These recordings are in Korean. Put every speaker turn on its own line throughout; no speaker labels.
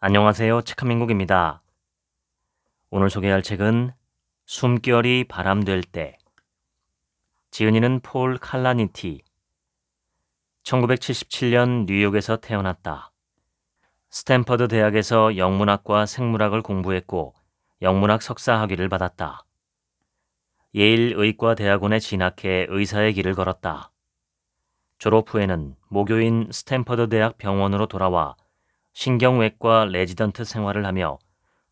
안녕하세요. 책한민국입니다. 오늘 소개할 책은 숨결이 바람될 때. 지은이는 폴 칼라니티. 1977년 뉴욕에서 태어났다. 스탠퍼드 대학에서 영문학과 생물학을 공부했고 영문학 석사 학위를 받았다. 예일 의과대학원에 진학해 의사의 길을 걸었다. 졸업 후에는 모교인 스탠퍼드 대학 병원으로 돌아와 신경외과 레지던트 생활을 하며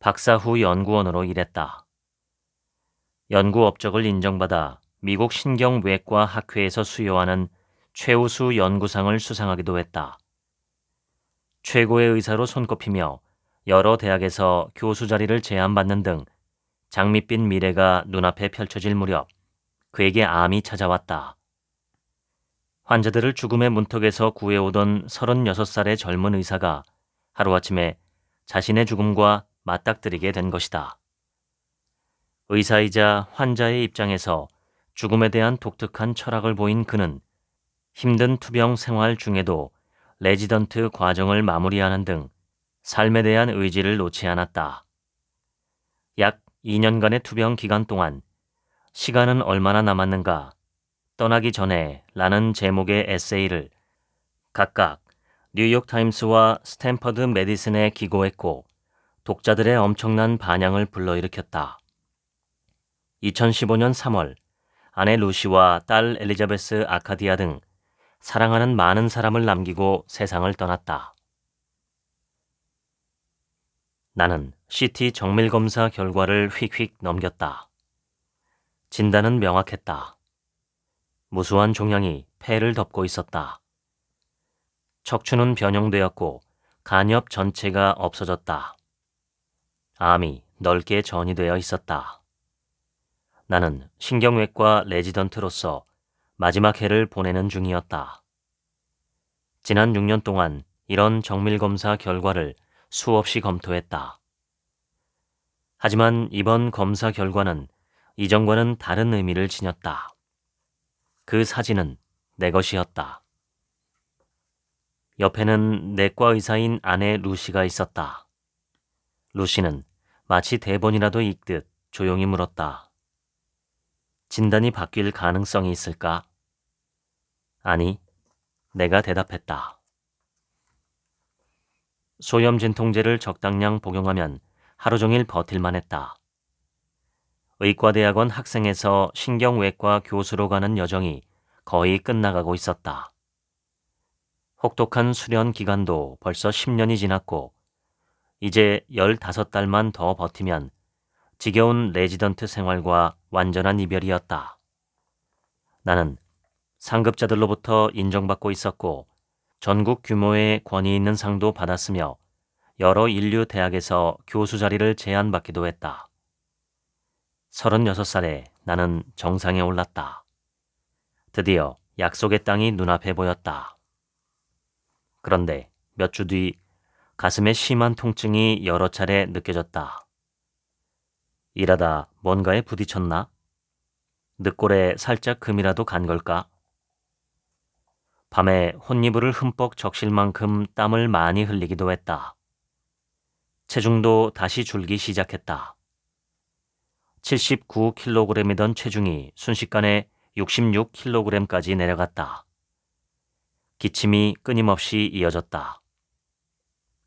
박사 후 연구원으로 일했다. 연구 업적을 인정받아 미국 신경외과 학회에서 수여하는 최우수 연구상을 수상하기도 했다. 최고의 의사로 손꼽히며 여러 대학에서 교수 자리를 제안받는 등 장밋빛 미래가 눈앞에 펼쳐질 무렵 그에게 암이 찾아왔다. 환자들을 죽음의 문턱에서 구해오던 36살의 젊은 의사가 하루아침에 자신의 죽음과 맞닥뜨리게 된 것이다. 의사이자 환자의 입장에서 죽음에 대한 독특한 철학을 보인 그는 힘든 투병 생활 중에도 레지던트 과정을 마무리하는 등 삶에 대한 의지를 놓지 않았다. 약 2년간의 투병 기간 동안 시간은 얼마나 남았는가, 떠나기 전에 라는 제목의 에세이를 각각 뉴욕타임스와 스탠퍼드 메디슨에 기고했고 독자들의 엄청난 반향을 불러일으켰다. 2015년 3월 아내 루시와 딸 엘리자베스 아카디아 등 사랑하는 많은 사람을 남기고 세상을 떠났다. 나는 CT 정밀검사 결과를 휙휙 넘겼다. 진단은 명확했다. 무수한 종양이 폐를 덮고 있었다. 척추는 변형되었고 간엽 전체가 없어졌다. 암이 넓게 전이되어 있었다. 나는 신경외과 레지던트로서 마지막 해를 보내는 중이었다. 지난 6년 동안 이런 정밀검사 결과를 수없이 검토했다. 하지만 이번 검사 결과는 이전과는 다른 의미를 지녔다. 그 사진은 내 것이었다. 옆에는 내과 의사인 아내 루시가 있었다. 루시는 마치 대본이라도 읽듯 조용히 물었다. 진단이 바뀔 가능성이 있을까? 아니, 내가 대답했다. 소염 진통제를 적당량 복용하면 하루 종일 버틸만 했다. 의과대학원 학생에서 신경외과 교수로 가는 여정이 거의 끝나가고 있었다. 혹독한 수련 기간도 벌써 10년이 지났고 이제 15달만 더 버티면 지겨운 레지던트 생활과 완전한 이별이었다. 나는 상급자들로부터 인정받고 있었고 전국 규모의 권위 있는 상도 받았으며 여러 인류 대학에서 교수 자리를 제안받기도 했다. 36살에 나는 정상에 올랐다. 드디어 약속의 땅이 눈앞에 보였다. 그런데 몇 주 뒤 가슴에 심한 통증이 여러 차례 느껴졌다. 일하다 뭔가에 부딪혔나? 늑골에 살짝 금이라도 간 걸까? 밤에 혼이불을 흠뻑 적실 만큼 땀을 많이 흘리기도 했다. 체중도 다시 줄기 시작했다. 79kg이던 체중이 순식간에 66kg까지 내려갔다. 기침이 끊임없이 이어졌다.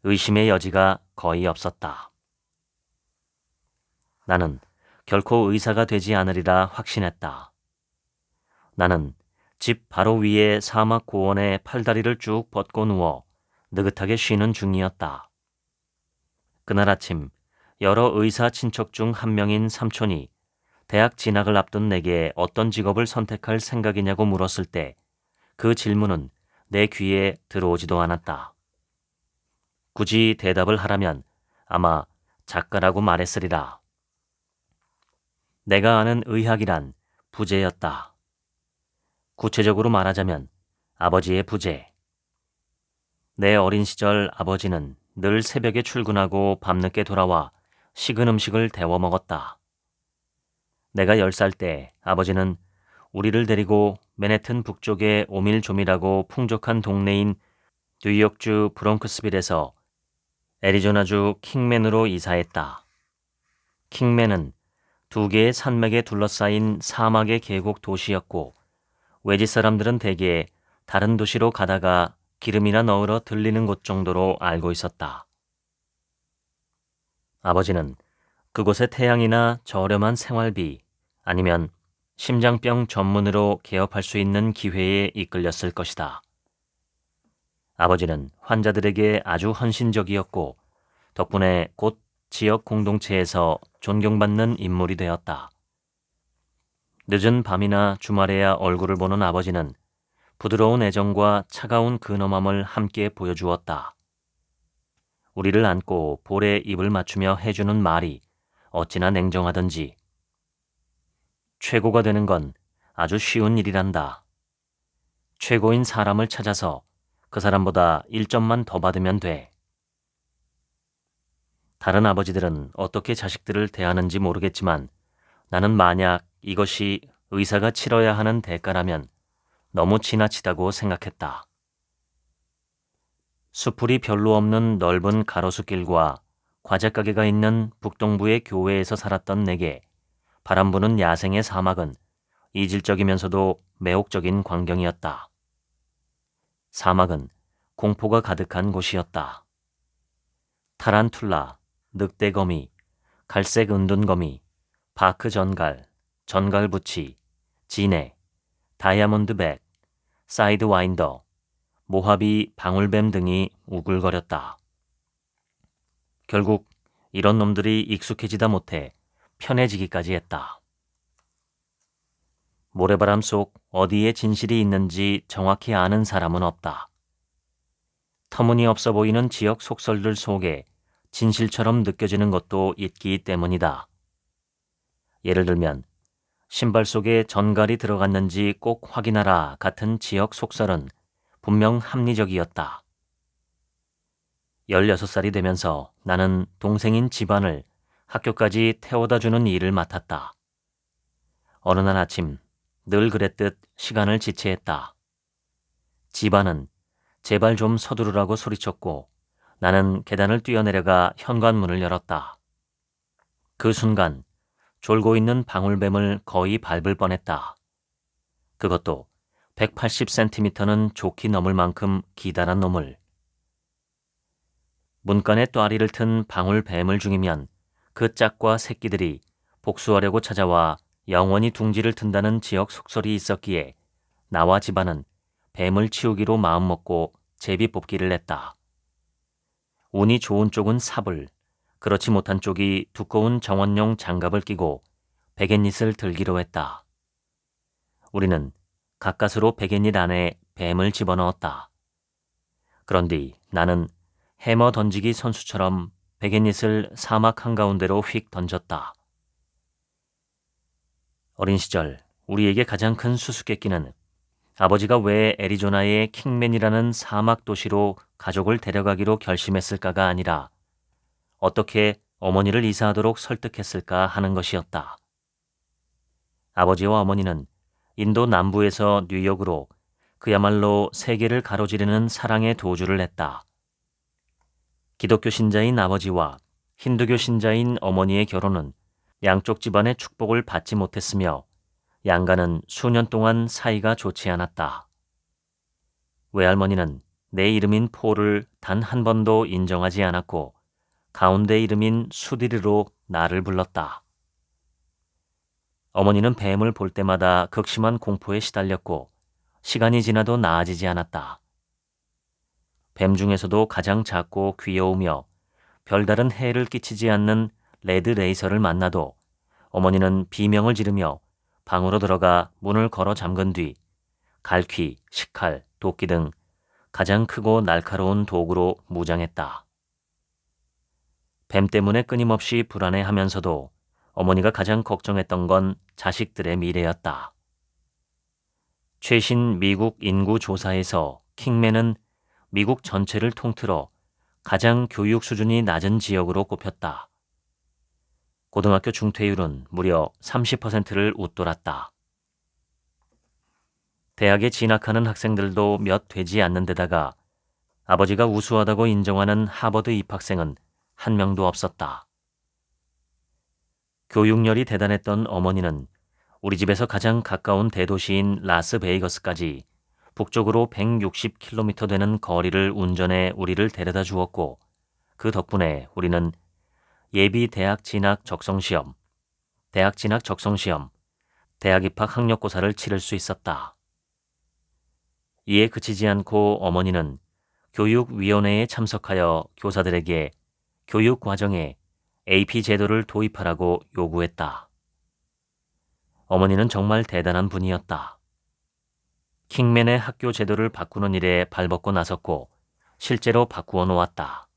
의심의 여지가 거의 없었다. 나는 결코 의사가 되지 않으리라 확신했다. 나는 집 바로 위에 사막 고원에 팔다리를 쭉 뻗고 누워 느긋하게 쉬는 중이었다. 그날 아침 여러 의사 친척 중 한 명인 삼촌이 대학 진학을 앞둔 내게 어떤 직업을 선택할 생각이냐고 물었을 때 그 질문은 내 귀에 들어오지도 않았다. 굳이 대답을 하라면 아마 작가라고 말했으리라. 내가 아는 의학이란 부재였다. 구체적으로 말하자면 아버지의 부재. 내 어린 시절 아버지는 늘 새벽에 출근하고 밤늦게 돌아와 식은 음식을 데워 먹었다. 내가 10살 때 아버지는 우리를 데리고 맨해튼 북쪽의 오밀조밀하고 풍족한 동네인 뉴욕주 브롱크스빌에서 애리조나주 킹맨으로 이사했다. 킹맨은 2개의 산맥에 둘러싸인 사막의 계곡 도시였고 외지 사람들은 대개 다른 도시로 가다가 기름이나 넣으러 들리는 곳 정도로 알고 있었다. 아버지는 그곳의 태양이나 저렴한 생활비 아니면 심장병 전문으로 개업할 수 있는 기회에 이끌렸을 것이다. 아버지는 환자들에게 아주 헌신적이었고 덕분에 곧 지역 공동체에서 존경받는 인물이 되었다. 늦은 밤이나 주말에야 얼굴을 보는 아버지는 부드러운 애정과 차가운 근엄함을 함께 보여주었다. 우리를 안고 볼에 입을 맞추며 해주는 말이 어찌나 냉정하던지. 최고가 되는 건 아주 쉬운 일이란다. 최고인 사람을 찾아서 그 사람보다 1점만 더 받으면 돼. 다른 아버지들은 어떻게 자식들을 대하는지 모르겠지만 나는 만약 이것이 의사가 치러야 하는 대가라면 너무 지나치다고 생각했다. 수풀이 별로 없는 넓은 가로수길과 과자가게가 있는 북동부의 교외에서 살았던 내게 바람 부는 야생의 사막은 이질적이면서도 매혹적인 광경이었다. 사막은 공포가 가득한 곳이었다. 타란툴라, 늑대거미, 갈색 은둔거미, 바크 전갈, 전갈부치, 진해, 다이아몬드백, 사이드와인더, 모하비 방울뱀 등이 우글거렸다. 결국 이런 놈들이 익숙해지다 못해 편해지기까지 했다. 모래바람 속 어디에 진실이 있는지 정확히 아는 사람은 없다. 터무니없어 보이는 지역 속설들 속에 진실처럼 느껴지는 것도 있기 때문이다. 예를 들면 신발 속에 전갈이 들어갔는지 꼭 확인하라 같은 지역 속설은 분명 합리적이었다. 16살이 되면서 나는 동생인 집안을 학교까지 태워다주는 일을 맡았다. 어느 날 아침 늘 그랬듯 시간을 지체했다. 집안은 제발 좀 서두르라고 소리쳤고 나는 계단을 뛰어내려가 현관문을 열었다. 그 순간 졸고 있는 방울뱀을 거의 밟을 뻔했다. 그것도 180cm는 좋게 넘을 만큼 기다란 놈을. 문간에 또아리를 튼 방울뱀을 중이면 그 짝과 새끼들이 복수하려고 찾아와 영원히 둥지를 튼다는 지역 속설이 있었기에 나와 집안은 뱀을 치우기로 마음먹고 제비 뽑기를 했다. 운이 좋은 쪽은 삽을, 그렇지 못한 쪽이 두꺼운 정원용 장갑을 끼고 베갯잇을 들기로 했다. 우리는 가까스로 베갯잇 안에 뱀을 집어넣었다. 그런뒤 나는 해머 던지기 선수처럼 베갯잇을 사막 한가운데로 휙 던졌다. 어린 시절 우리에게 가장 큰 수수께끼는 아버지가 왜 애리조나의 킹맨이라는 사막 도시로 가족을 데려가기로 결심했을까가 아니라 어떻게 어머니를 이사하도록 설득했을까 하는 것이었다. 아버지와 어머니는 인도 남부에서 뉴욕으로 그야말로 세계를 가로지르는 사랑의 도주를 했다. 기독교 신자인 아버지와 힌두교 신자인 어머니의 결혼은 양쪽 집안의 축복을 받지 못했으며 양가는 수년 동안 사이가 좋지 않았다. 외할머니는 내 이름인 폴을 단 한 번도 인정하지 않았고 가운데 이름인 수디르로 나를 불렀다. 어머니는 뱀을 볼 때마다 극심한 공포에 시달렸고 시간이 지나도 나아지지 않았다. 뱀 중에서도 가장 작고 귀여우며 별다른 해를 끼치지 않는 레드 레이서를 만나도 어머니는 비명을 지르며 방으로 들어가 문을 걸어 잠근 뒤 갈퀴, 식칼, 도끼 등 가장 크고 날카로운 도구로 무장했다. 뱀 때문에 끊임없이 불안해하면서도 어머니가 가장 걱정했던 건 자식들의 미래였다. 최신 미국 인구 조사에서 킹맨은 미국 전체를 통틀어 가장 교육 수준이 낮은 지역으로 꼽혔다. 고등학교 중퇴율은 무려 30%를 웃돌았다. 대학에 진학하는 학생들도 몇 되지 않는 데다가 아버지가 우수하다고 인정하는 하버드 입학생은 한 명도 없었다. 교육열이 대단했던 어머니는 우리 집에서 가장 가까운 대도시인 라스베이거스까지 북쪽으로 160km 되는 거리를 운전해 우리를 데려다 주었고, 그 덕분에 우리는 예비 대학 진학 적성시험, 대학 입학 학력고사를 치를 수 있었다. 이에 그치지 않고 어머니는 교육위원회에 참석하여 교사들에게 교육 과정에 AP 제도를 도입하라고 요구했다. 어머니는 정말 대단한 분이었다. 킹맨의 학교 제도를 바꾸는 일에 발벗고 나섰고 실제로 바꾸어 놓았다.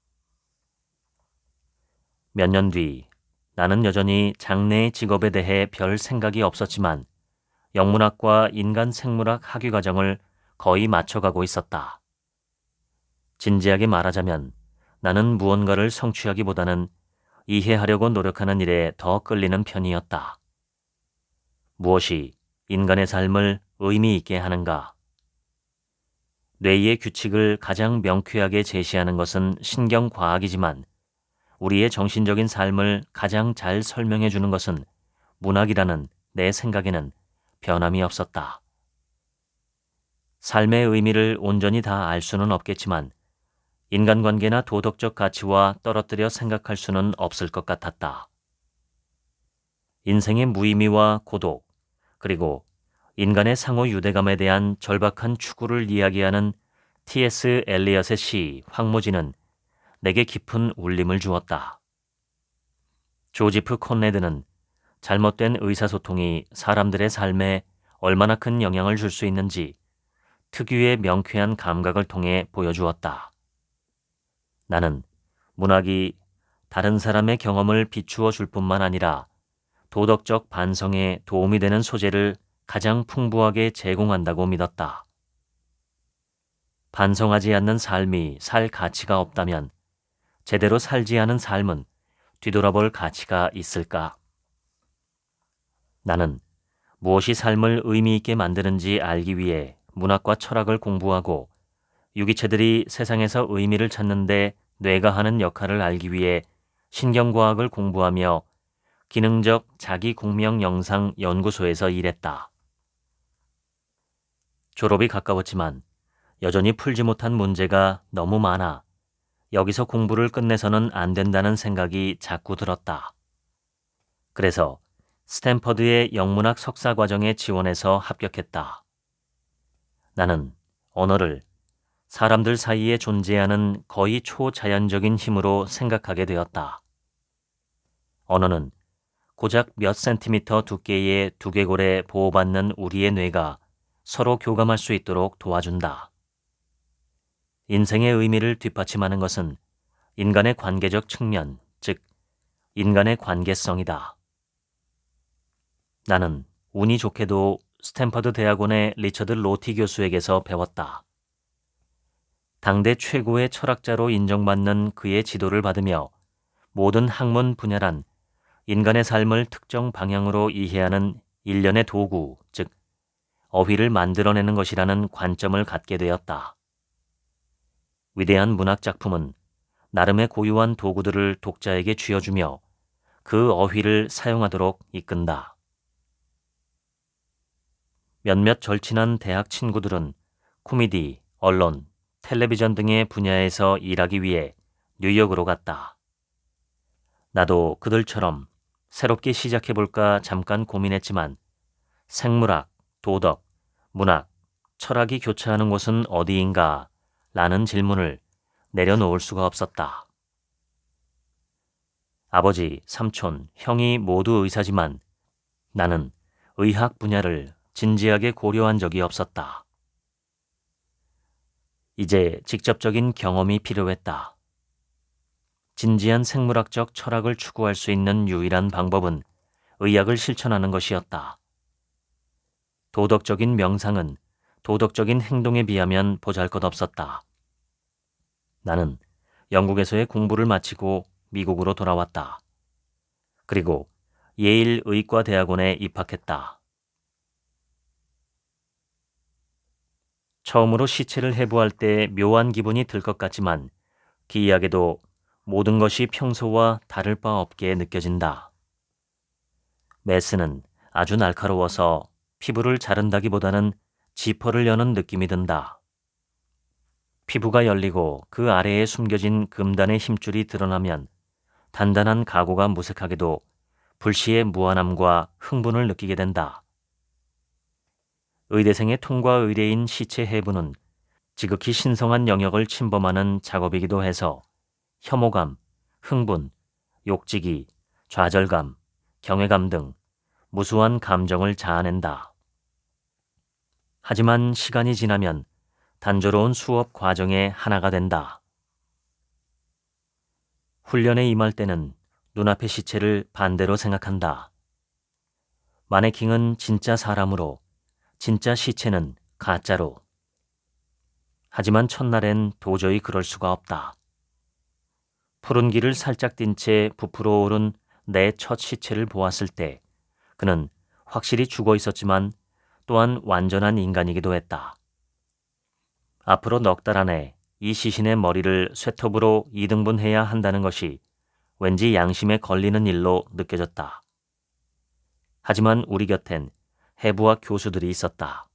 몇 년 뒤 나는 여전히 장래의 직업에 대해 별 생각이 없었지만 영문학과 인간생물학 학위과정을 거의 맞춰가고 있었다. 진지하게 말하자면 나는 무언가를 성취하기보다는 이해하려고 노력하는 일에 더 끌리는 편이었다. 무엇이 인간의 삶을 의미 있게 하는가? 뇌의 규칙을 가장 명쾌하게 제시하는 것은 신경과학이지만 우리의 정신적인 삶을 가장 잘 설명해 주는 것은 문학이라는 내 생각에는 변함이 없었다. 삶의 의미를 온전히 다 알 수는 없겠지만 인간관계나 도덕적 가치와 떨어뜨려 생각할 수는 없을 것 같았다. 인생의 무의미와 고독, 그리고 인간의 상호 유대감에 대한 절박한 추구를 이야기하는 T.S. 엘리엇의 시 황무지는 내게 깊은 울림을 주었다. 조지프 콘레드는 잘못된 의사소통이 사람들의 삶에 얼마나 큰 영향을 줄 수 있는지 특유의 명쾌한 감각을 통해 보여주었다. 나는 문학이 다른 사람의 경험을 비추어 줄 뿐만 아니라 도덕적 반성에 도움이 되는 소재를 가장 풍부하게 제공한다고 믿었다. 반성하지 않는 삶이 살 가치가 없다면 제대로 살지 않은 삶은 뒤돌아볼 가치가 있을까? 나는 무엇이 삶을 의미 있게 만드는지 알기 위해 문학과 철학을 공부하고 유기체들이 세상에서 의미를 찾는데 뇌가 하는 역할을 알기 위해 신경과학을 공부하며 기능적 자기공명 영상 연구소에서 일했다. 졸업이 가까웠지만 여전히 풀지 못한 문제가 너무 많아 여기서 공부를 끝내서는 안 된다는 생각이 자꾸 들었다. 그래서 스탠퍼드의 영문학 석사 과정에 지원해서 합격했다. 나는 언어를 사람들 사이에 존재하는 거의 초자연적인 힘으로 생각하게 되었다. 언어는 고작 몇 센티미터 두께의 두개골에 보호받는 우리의 뇌가 서로 교감할 수 있도록 도와준다. 인생의 의미를 뒷받침하는 것은 인간의 관계적 측면, 즉 인간의 관계성이다. 나는 운이 좋게도 스탠퍼드 대학원의 리처드 로티 교수에게서 배웠다. 당대 최고의 철학자로 인정받는 그의 지도를 받으며 모든 학문 분야란 인간의 삶을 특정 방향으로 이해하는 일련의 도구, 즉 어휘를 만들어내는 것이라는 관점을 갖게 되었다. 위대한 문학 작품은 나름의 고유한 도구들을 독자에게 쥐어주며 그 어휘를 사용하도록 이끈다. 몇몇 절친한 대학 친구들은 코미디, 언론, 텔레비전 등의 분야에서 일하기 위해 뉴욕으로 갔다. 나도 그들처럼 새롭게 시작해볼까 잠깐 고민했지만 생물학, 도덕, 문학, 철학이 교차하는 곳은 어디인가? 라는 질문을 내려놓을 수가 없었다. 아버지, 삼촌, 형이 모두 의사지만 나는 의학 분야를 진지하게 고려한 적이 없었다. 이제 직접적인 경험이 필요했다. 진지한 생물학적 철학을 추구할 수 있는 유일한 방법은 의학을 실천하는 것이었다. 도덕적인 명상은 도덕적인 행동에 비하면 보잘것없었다. 나는 영국에서의 공부를 마치고 미국으로 돌아왔다. 그리고 예일 의과대학원에 입학했다. 처음으로 시체를 해부할 때 묘한 기분이 들 것 같지만 기이하게도 모든 것이 평소와 다를 바 없게 느껴진다. 메스는 아주 날카로워서 피부를 자른다기보다는 지퍼를 여는 느낌이 든다. 피부가 열리고 그 아래에 숨겨진 금단의 힘줄이 드러나면 단단한 각오가 무색하게도 불시의 무안함과 흥분을 느끼게 된다. 의대생의 통과 의뢰인 시체 해부는 지극히 신성한 영역을 침범하는 작업이기도 해서 혐오감, 흥분, 욕지기, 좌절감, 경외감 등 무수한 감정을 자아낸다. 하지만 시간이 지나면 단조로운 수업 과정의 하나가 된다. 훈련에 임할 때는 눈앞의 시체를 반대로 생각한다. 마네킹은 진짜 사람으로, 진짜 시체는 가짜로. 하지만 첫날엔 도저히 그럴 수가 없다. 푸른 길을 살짝 띈 채 부풀어 오른 내 첫 시체를 보았을 때 그는 확실히 죽어 있었지만 또한 완전한 인간이기도 했다. 앞으로 넉 달 안에 이 시신의 머리를 쇠톱으로 2등분해야 한다는 것이 왠지 양심에 걸리는 일로 느껴졌다. 하지만 우리 곁엔 해부와 교수들이 있었다.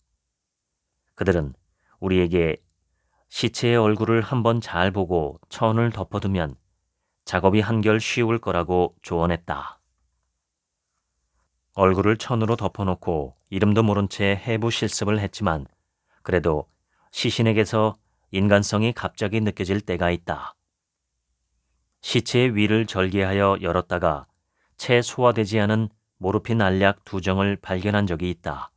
그들은 우리에게 시체의 얼굴을 한번 잘 보고 천을 덮어두면 작업이 한결 쉬울 거라고 조언했다. 얼굴을 천으로 덮어놓고 이름도 모른 채 해부 실습을 했지만 그래도 시신에게서 인간성이 갑자기 느껴질 때가 있다. 시체의 위를 절개하여 열었다가 채 소화되지 않은 모르핀 알약 2정을 발견한 적이 있다.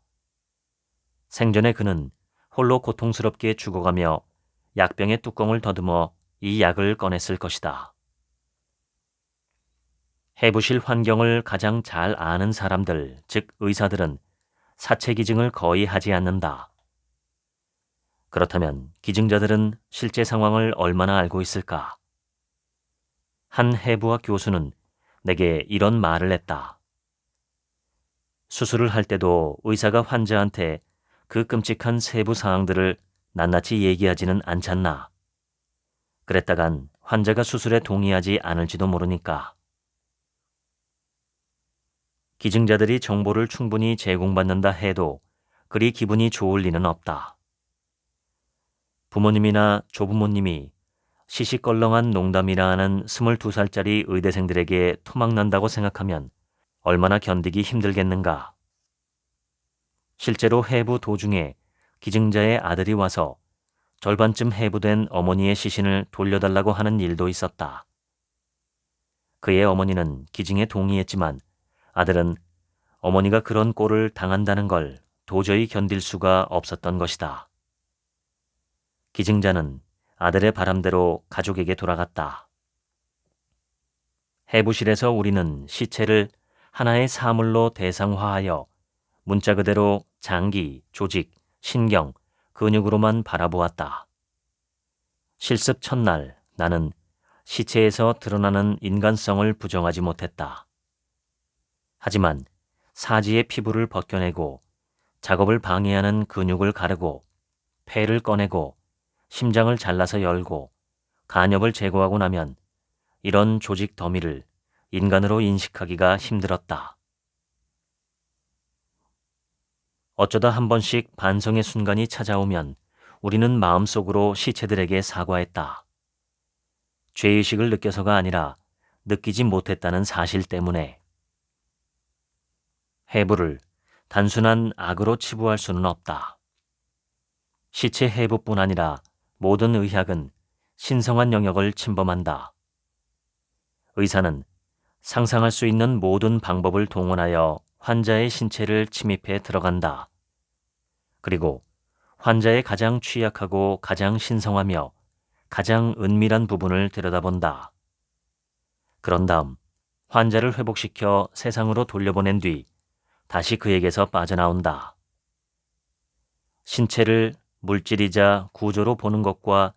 생전에 그는 홀로 고통스럽게 죽어가며 약병의 뚜껑을 더듬어 이 약을 꺼냈을 것이다. 해부실 환경을 가장 잘 아는 사람들, 즉 의사들은 사체 기증을 거의 하지 않는다. 그렇다면 기증자들은 실제 상황을 얼마나 알고 있을까? 한 해부학 교수는 내게 이런 말을 했다. 수술을 할 때도 의사가 환자한테 그 끔찍한 세부 사항들을 낱낱이 얘기하지는 않잖나. 그랬다간 환자가 수술에 동의하지 않을지도 모르니까. 기증자들이 정보를 충분히 제공받는다 해도 그리 기분이 좋을 리는 없다. 부모님이나 조부모님이 시시껄렁한 농담이라 하는 22살짜리 의대생들에게 토막난다고 생각하면 얼마나 견디기 힘들겠는가. 실제로 해부 도중에 기증자의 아들이 와서 절반쯤 해부된 어머니의 시신을 돌려달라고 하는 일도 있었다. 그의 어머니는 기증에 동의했지만 아들은 어머니가 그런 꼴을 당한다는 걸 도저히 견딜 수가 없었던 것이다. 기증자는 아들의 바람대로 가족에게 돌아갔다. 해부실에서 우리는 시체를 하나의 사물로 대상화하여 문자 그대로 장기, 조직, 신경, 근육으로만 바라보았다. 실습 첫날 나는 시체에서 드러나는 인간성을 부정하지 못했다. 하지만 사지의 피부를 벗겨내고 작업을 방해하는 근육을 가르고 폐를 꺼내고 심장을 잘라서 열고 간엽을 제거하고 나면 이런 조직 더미를 인간으로 인식하기가 힘들었다. 어쩌다 한 번씩 반성의 순간이 찾아오면 우리는 마음속으로 시체들에게 사과했다. 죄의식을 느껴서가 아니라 느끼지 못했다는 사실 때문에. 해부를 단순한 악으로 치부할 수는 없다. 시체 해부뿐 아니라 모든 의학은 신성한 영역을 침범한다. 의사는 상상할 수 있는 모든 방법을 동원하여 환자의 신체를 침입해 들어간다. 그리고 환자의 가장 취약하고 가장 신성하며 가장 은밀한 부분을 들여다본다. 그런 다음 환자를 회복시켜 세상으로 돌려보낸 뒤 다시 그에게서 빠져나온다. 신체를 물질이자 구조로 보는 것과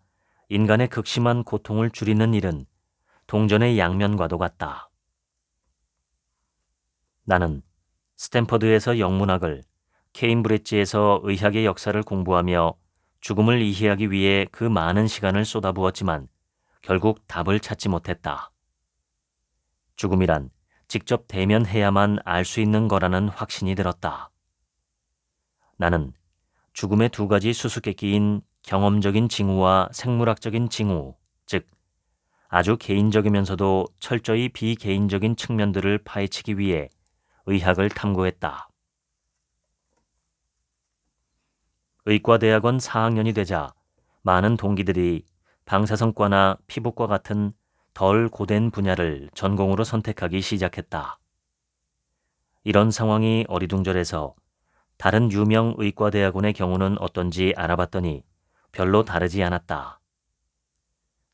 인간의 극심한 고통을 줄이는 일은 동전의 양면과도 같다. 나는 스탠퍼드에서 영문학을, 케임브리지에서 의학의 역사를 공부하며 죽음을 이해하기 위해 그 많은 시간을 쏟아부었지만 결국 답을 찾지 못했다. 죽음이란 직접 대면해야만 알 수 있는 거라는 확신이 들었다. 나는 죽음의 두 가지 수수께끼인 경험적인 징후와 생물학적인 징후, 즉 아주 개인적이면서도 철저히 비개인적인 측면들을 파헤치기 위해 의학을 탐구했다. 의과대학원 4학년이 되자 많은 동기들이 방사선과나 피부과 같은 덜 고된 분야를 전공으로 선택하기 시작했다. 이런 상황이 어리둥절해서 다른 유명 의과대학원의 경우는 어떤지 알아봤더니 별로 다르지 않았다.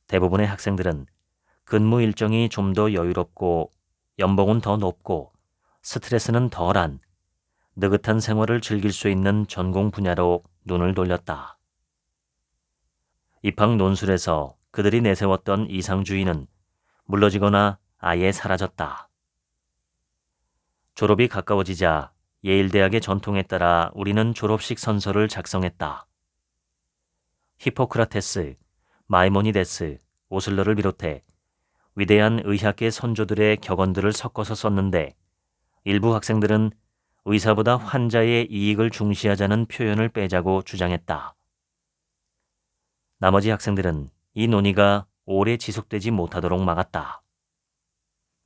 대부분의 학생들은 근무 일정이 좀 더 여유롭고 연봉은 더 높고 스트레스는 덜한 느긋한 생활을 즐길 수 있는 전공 분야로 눈을 돌렸다. 입학 논술에서 그들이 내세웠던 이상주의는 물러지거나 아예 사라졌다. 졸업이 가까워지자 예일대학의 전통에 따라 우리는 졸업식 선서를 작성했다. 히포크라테스, 마이모니데스, 오슬러를 비롯해 위대한 의학계 선조들의 격언들을 섞어서 썼는데 일부 학생들은 의사보다 환자의 이익을 중시하자는 표현을 빼자고 주장했다. 나머지 학생들은 이 논의가 오래 지속되지 못하도록 막았다.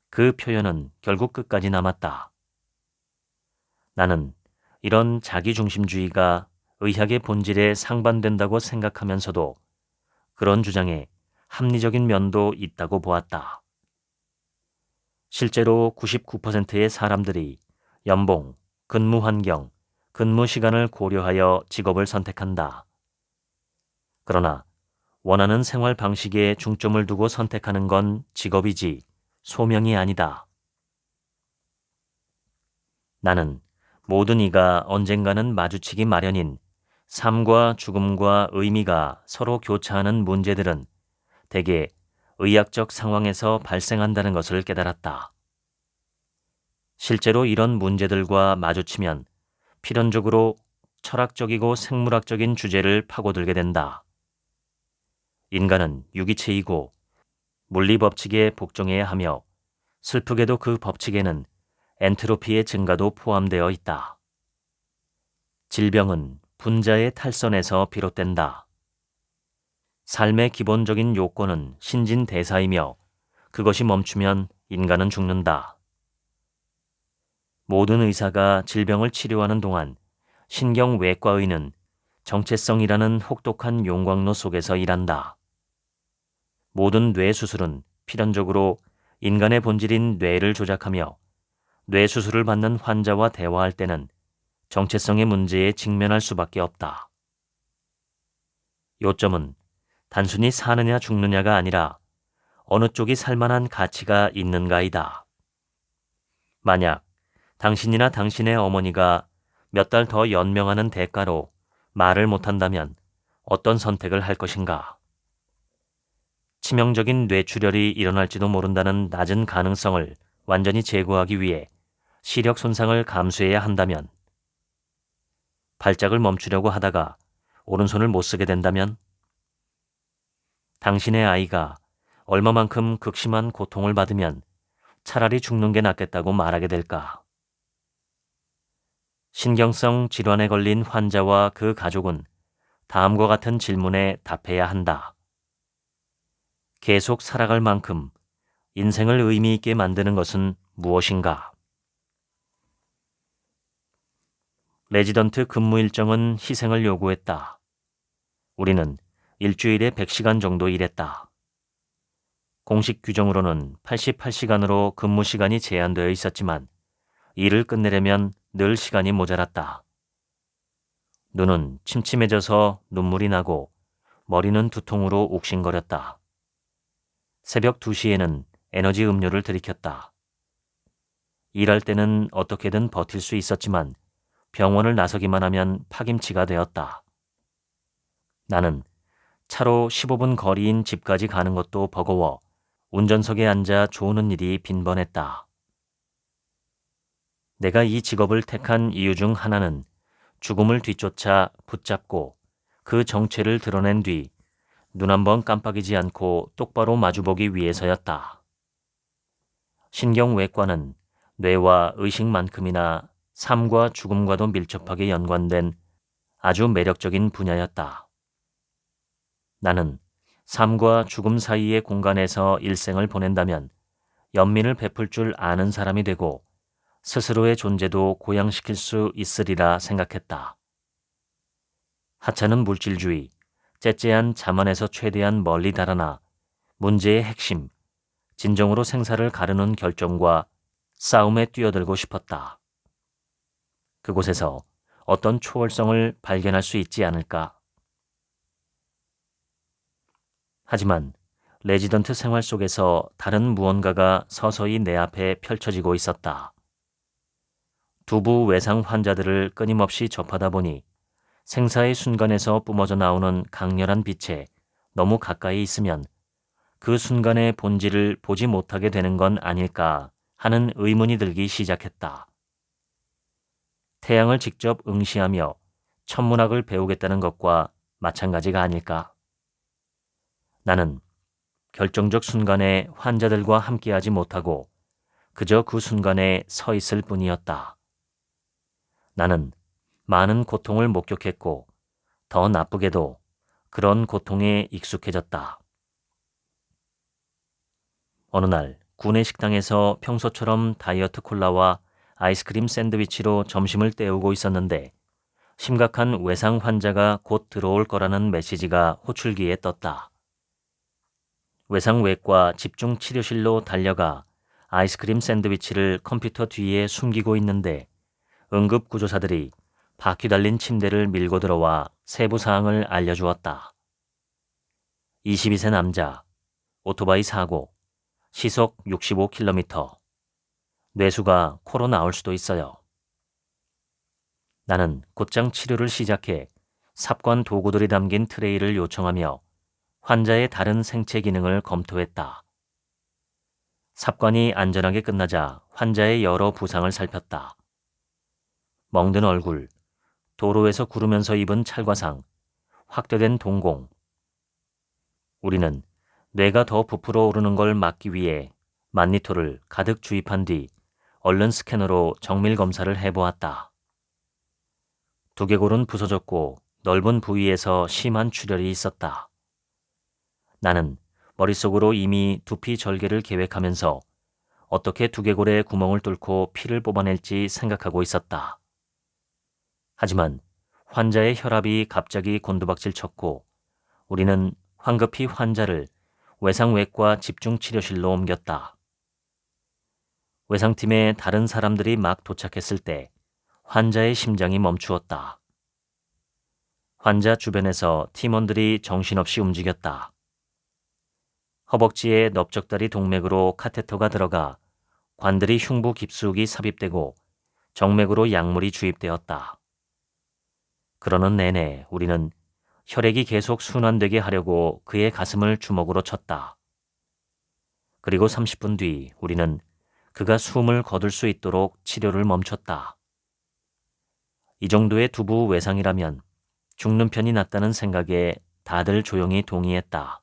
그 표현은 결국 끝까지 남았다. 나는 이런 자기중심주의가 의학의 본질에 상반된다고 생각하면서도 그런 주장에 합리적인 면도 있다고 보았다. 실제로 99%의 사람들이 연봉, 근무 환경, 근무 시간을 고려하여 직업을 선택한다. 그러나 원하는 생활 방식에 중점을 두고 선택하는 건 직업이지 소명이 아니다. 나는 모든 이가 언젠가는 마주치기 마련인 삶과 죽음과 의미가 서로 교차하는 문제들은 대개 의학적 상황에서 발생한다는 것을 깨달았다. 실제로 이런 문제들과 마주치면 필연적으로 철학적이고 생물학적인 주제를 파고들게 된다. 인간은 유기체이고 물리 법칙에 복종해야 하며 슬프게도 그 법칙에는 엔트로피의 증가도 포함되어 있다. 질병은 분자의 탈선에서 비롯된다. 삶의 기본적인 요건은 신진대사이며 그것이 멈추면 인간은 죽는다. 모든 의사가 질병을 치료하는 동안 신경외과의는 정체성이라는 혹독한 용광로 속에서 일한다. 모든 뇌수술은 필연적으로 인간의 본질인 뇌를 조작하며 뇌수술을 받는 환자와 대화할 때는 정체성의 문제에 직면할 수밖에 없다. 요점은 단순히 사느냐 죽느냐가 아니라 어느 쪽이 살만한 가치가 있는가이다. 만약 당신이나 당신의 어머니가 몇 달 더 연명하는 대가로 말을 못한다면 어떤 선택을 할 것인가? 치명적인 뇌출혈이 일어날지도 모른다는 낮은 가능성을 완전히 제거하기 위해 시력 손상을 감수해야 한다면, 발작을 멈추려고 하다가 오른손을 못 쓰게 된다면, 당신의 아이가 얼마만큼 극심한 고통을 받으면 차라리 죽는 게 낫겠다고 말하게 될까? 신경성 질환에 걸린 환자와 그 가족은 다음과 같은 질문에 답해야 한다. 계속 살아갈 만큼 인생을 의미 있게 만드는 것은 무엇인가? 레지던트 근무 일정은 희생을 요구했다. 우리는 일주일에 100시간 정도 일했다. 공식 규정으로는 88시간으로 근무 시간이 제한되어 있었지만 일을 끝내려면 늘 시간이 모자랐다. 눈은 침침해져서 눈물이 나고 머리는 두통으로 욱신거렸다. 새벽 2시에는 에너지 음료를 들이켰다. 일할 때는 어떻게든 버틸 수 있었지만 병원을 나서기만 하면 파김치가 되었다. 나는 차로 15분 거리인 집까지 가는 것도 버거워 운전석에 앉아 조는 일이 빈번했다. 내가 이 직업을 택한 이유 중 하나는 죽음을 뒤쫓아 붙잡고 그 정체를 드러낸 뒤 눈 한 번 깜빡이지 않고 똑바로 마주보기 위해서였다. 신경외과는 뇌와 의식만큼이나 삶과 죽음과도 밀접하게 연관된 아주 매력적인 분야였다. 나는 삶과 죽음 사이의 공간에서 일생을 보낸다면 연민을 베풀 줄 아는 사람이 되고 스스로의 존재도 고양시킬 수 있으리라 생각했다. 하찮은 물질주의, 째째한 자만에서 최대한 멀리 달아나 문제의 핵심, 진정으로 생사를 가르는 결정과 싸움에 뛰어들고 싶었다. 그곳에서 어떤 초월성을 발견할 수 있지 않을까? 하지만 레지던트 생활 속에서 다른 무언가가 서서히 내 앞에 펼쳐지고 있었다. 두부 외상 환자들을 끊임없이 접하다 보니 생사의 순간에서 뿜어져 나오는 강렬한 빛에 너무 가까이 있으면 그 순간의 본질을 보지 못하게 되는 건 아닐까 하는 의문이 들기 시작했다. 태양을 직접 응시하며 천문학을 배우겠다는 것과 마찬가지가 아닐까? 나는 결정적 순간에 환자들과 함께하지 못하고 그저 그 순간에 서 있을 뿐이었다. 나는 많은 고통을 목격했고 더 나쁘게도 그런 고통에 익숙해졌다. 어느 날 구내 식당에서 평소처럼 다이어트 콜라와 아이스크림 샌드위치로 점심을 때우고 있었는데 심각한 외상 환자가 곧 들어올 거라는 메시지가 호출기에 떴다. 외상외과 집중치료실로 달려가 아이스크림 샌드위치를 컴퓨터 뒤에 숨기고 있는데 응급구조사들이 바퀴 달린 침대를 밀고 들어와 세부 사항을 알려주었다. 22세 남자, 오토바이 사고, 시속 65km, 뇌수가 코로 나올 수도 있어요. 나는 곧장 치료를 시작해 삽관 도구들이 담긴 트레이를 요청하며 환자의 다른 생체 기능을 검토했다. 삽관이 안전하게 끝나자 환자의 여러 부상을 살폈다. 멍든 얼굴, 도로에서 구르면서 입은 찰과상, 확대된 동공. 우리는 뇌가 더 부풀어 오르는 걸 막기 위해 만니토를 가득 주입한 뒤 얼른 스캐너로 정밀 검사를 해보았다. 두개골은 부서졌고 넓은 부위에서 심한 출혈이 있었다. 나는 머릿속으로 이미 두피 절개를 계획하면서 어떻게 두개골에 구멍을 뚫고 피를 뽑아낼지 생각하고 있었다. 하지만 환자의 혈압이 갑자기 곤두박질 쳤고 우리는 황급히 환자를 외상외과 집중치료실로 옮겼다. 외상팀의 다른 사람들이 막 도착했을 때 환자의 심장이 멈추었다. 환자 주변에서 팀원들이 정신없이 움직였다. 허벅지에 넓적다리 동맥으로 카테터가 들어가 관들이 흉부 깊숙이 삽입되고 정맥으로 약물이 주입되었다. 그러는 내내 우리는 혈액이 계속 순환되게 하려고 그의 가슴을 주먹으로 쳤다. 그리고 30분 뒤 우리는 그가 숨을 거둘 수 있도록 치료를 멈췄다. 이 정도의 두부 외상이라면 죽는 편이 낫다는 생각에 다들 조용히 동의했다.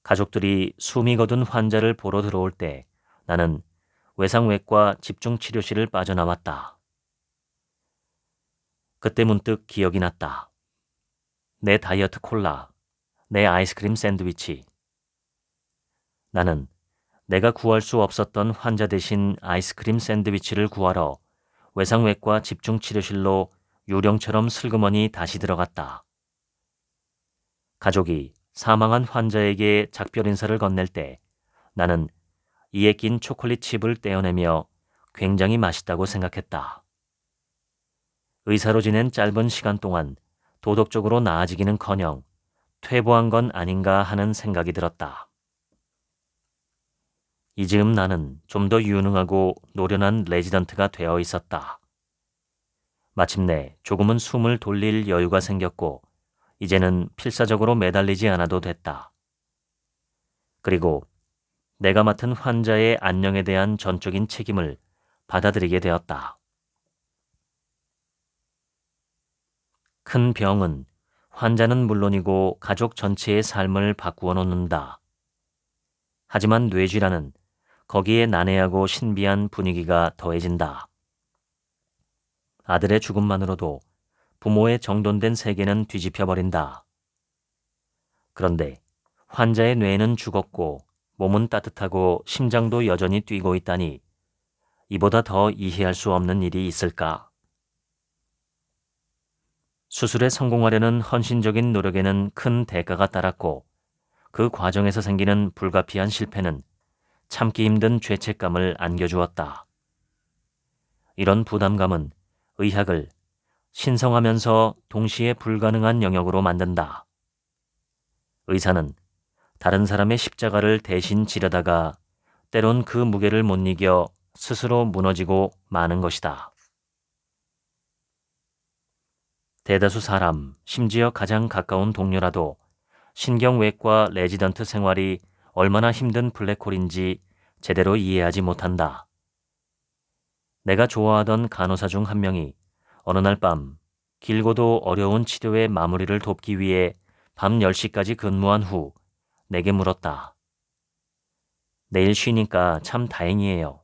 가족들이 숨이 거둔 환자를 보러 들어올 때 나는 외상외과 집중치료실을 빠져나왔다. 그때 문득 기억이 났다. 내 다이어트 콜라, 내 아이스크림 샌드위치. 나는 내가 구할 수 없었던 환자 대신 아이스크림 샌드위치를 구하러 외상외과 집중치료실로 유령처럼 슬그머니 다시 들어갔다. 가족이 사망한 환자에게 작별 인사를 건넬 때 나는 이에 낀 초콜릿 칩을 떼어내며 굉장히 맛있다고 생각했다. 의사로 지낸 짧은 시간 동안 도덕적으로 나아지기는커녕 퇴보한 건 아닌가 하는 생각이 들었다. 이 즈음 나는 좀 더 유능하고 노련한 레지던트가 되어 있었다. 마침내 조금은 숨을 돌릴 여유가 생겼고 이제는 필사적으로 매달리지 않아도 됐다. 그리고 내가 맡은 환자의 안녕에 대한 전적인 책임을 받아들이게 되었다. 큰 병은 환자는 물론이고 가족 전체의 삶을 바꾸어 놓는다. 하지만 뇌질환은 거기에 난해하고 신비한 분위기가 더해진다. 아들의 죽음만으로도 부모의 정돈된 세계는 뒤집혀버린다. 그런데 환자의 뇌는 죽었고 몸은 따뜻하고 심장도 여전히 뛰고 있다니 이보다 더 이해할 수 없는 일이 있을까? 수술에 성공하려는 헌신적인 노력에는 큰 대가가 따랐고 그 과정에서 생기는 불가피한 실패는 참기 힘든 죄책감을 안겨주었다. 이런 부담감은 의학을 신성하면서 동시에 불가능한 영역으로 만든다. 의사는 다른 사람의 십자가를 대신 지려다가 때론 그 무게를 못 이겨 스스로 무너지고 마는 것이다. 대다수 사람, 심지어 가장 가까운 동료라도 신경외과 레지던트 생활이 얼마나 힘든 블랙홀인지 제대로 이해하지 못한다. 내가 좋아하던 간호사 중 한 명이 어느 날 밤 길고도 어려운 치료의 마무리를 돕기 위해 밤 10시까지 근무한 후 내게 물었다. 내일 쉬니까 참 다행이에요.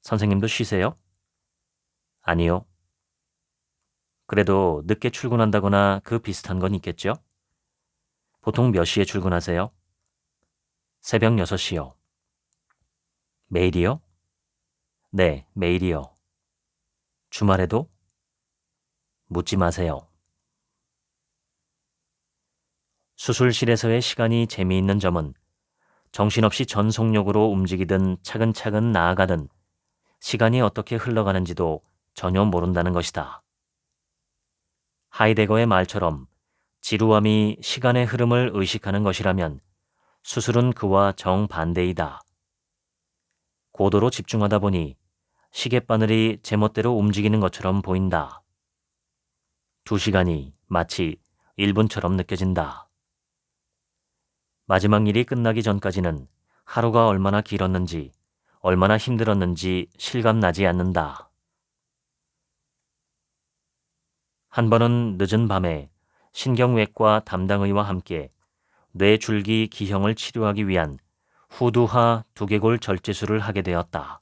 선생님도 쉬세요? 아니요. 그래도 늦게 출근한다거나 그 비슷한 건 있겠죠? 보통 몇 시에 출근하세요? 새벽 6시요. 매일이요? 네, 매일이요. 주말에도? 묻지 마세요. 수술실에서의 시간이 재미있는 점은 정신없이 전속력으로 움직이든 차근차근 나아가든 시간이 어떻게 흘러가는지도 전혀 모른다는 것이다. 하이데거의 말처럼 지루함이 시간의 흐름을 의식하는 것이라면 수술은 그와 정반대이다. 고도로 집중하다 보니 시계바늘이 제멋대로 움직이는 것처럼 보인다. 2시간이 마치 1분처럼 느껴진다. 마지막 일이 끝나기 전까지는 하루가 얼마나 길었는지, 얼마나 힘들었는지 실감나지 않는다. 한 번은 늦은 밤에 신경외과 담당의와 함께 뇌줄기 기형을 치료하기 위한 후두하 두개골 절제술을 하게 되었다.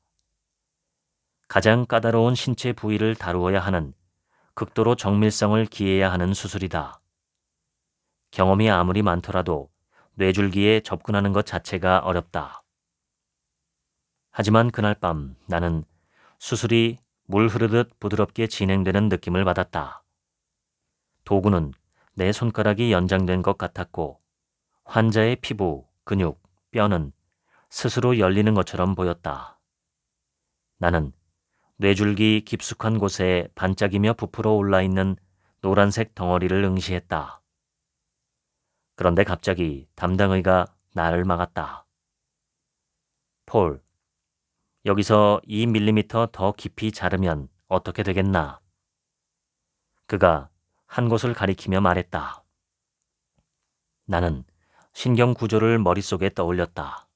가장 까다로운 신체 부위를 다루어야 하는 극도로 정밀성을 기해야 하는 수술이다. 경험이 아무리 많더라도 뇌줄기에 접근하는 것 자체가 어렵다. 하지만 그날 밤 나는 수술이 물 흐르듯 부드럽게 진행되는 느낌을 받았다. 도구는 내 손가락이 연장된 것 같았고 환자의 피부, 근육, 뼈는 스스로 열리는 것처럼 보였다. 나는 뇌줄기 깊숙한 곳에 반짝이며 부풀어 올라있는 노란색 덩어리를 응시했다. 그런데 갑자기 담당의가 나를 막았다. 폴, 여기서 2mm 더 깊이 자르면 어떻게 되겠나? 그가 한 곳을 가리키며 말했다. 나는 신경 구조를 머릿속에 떠올렸다.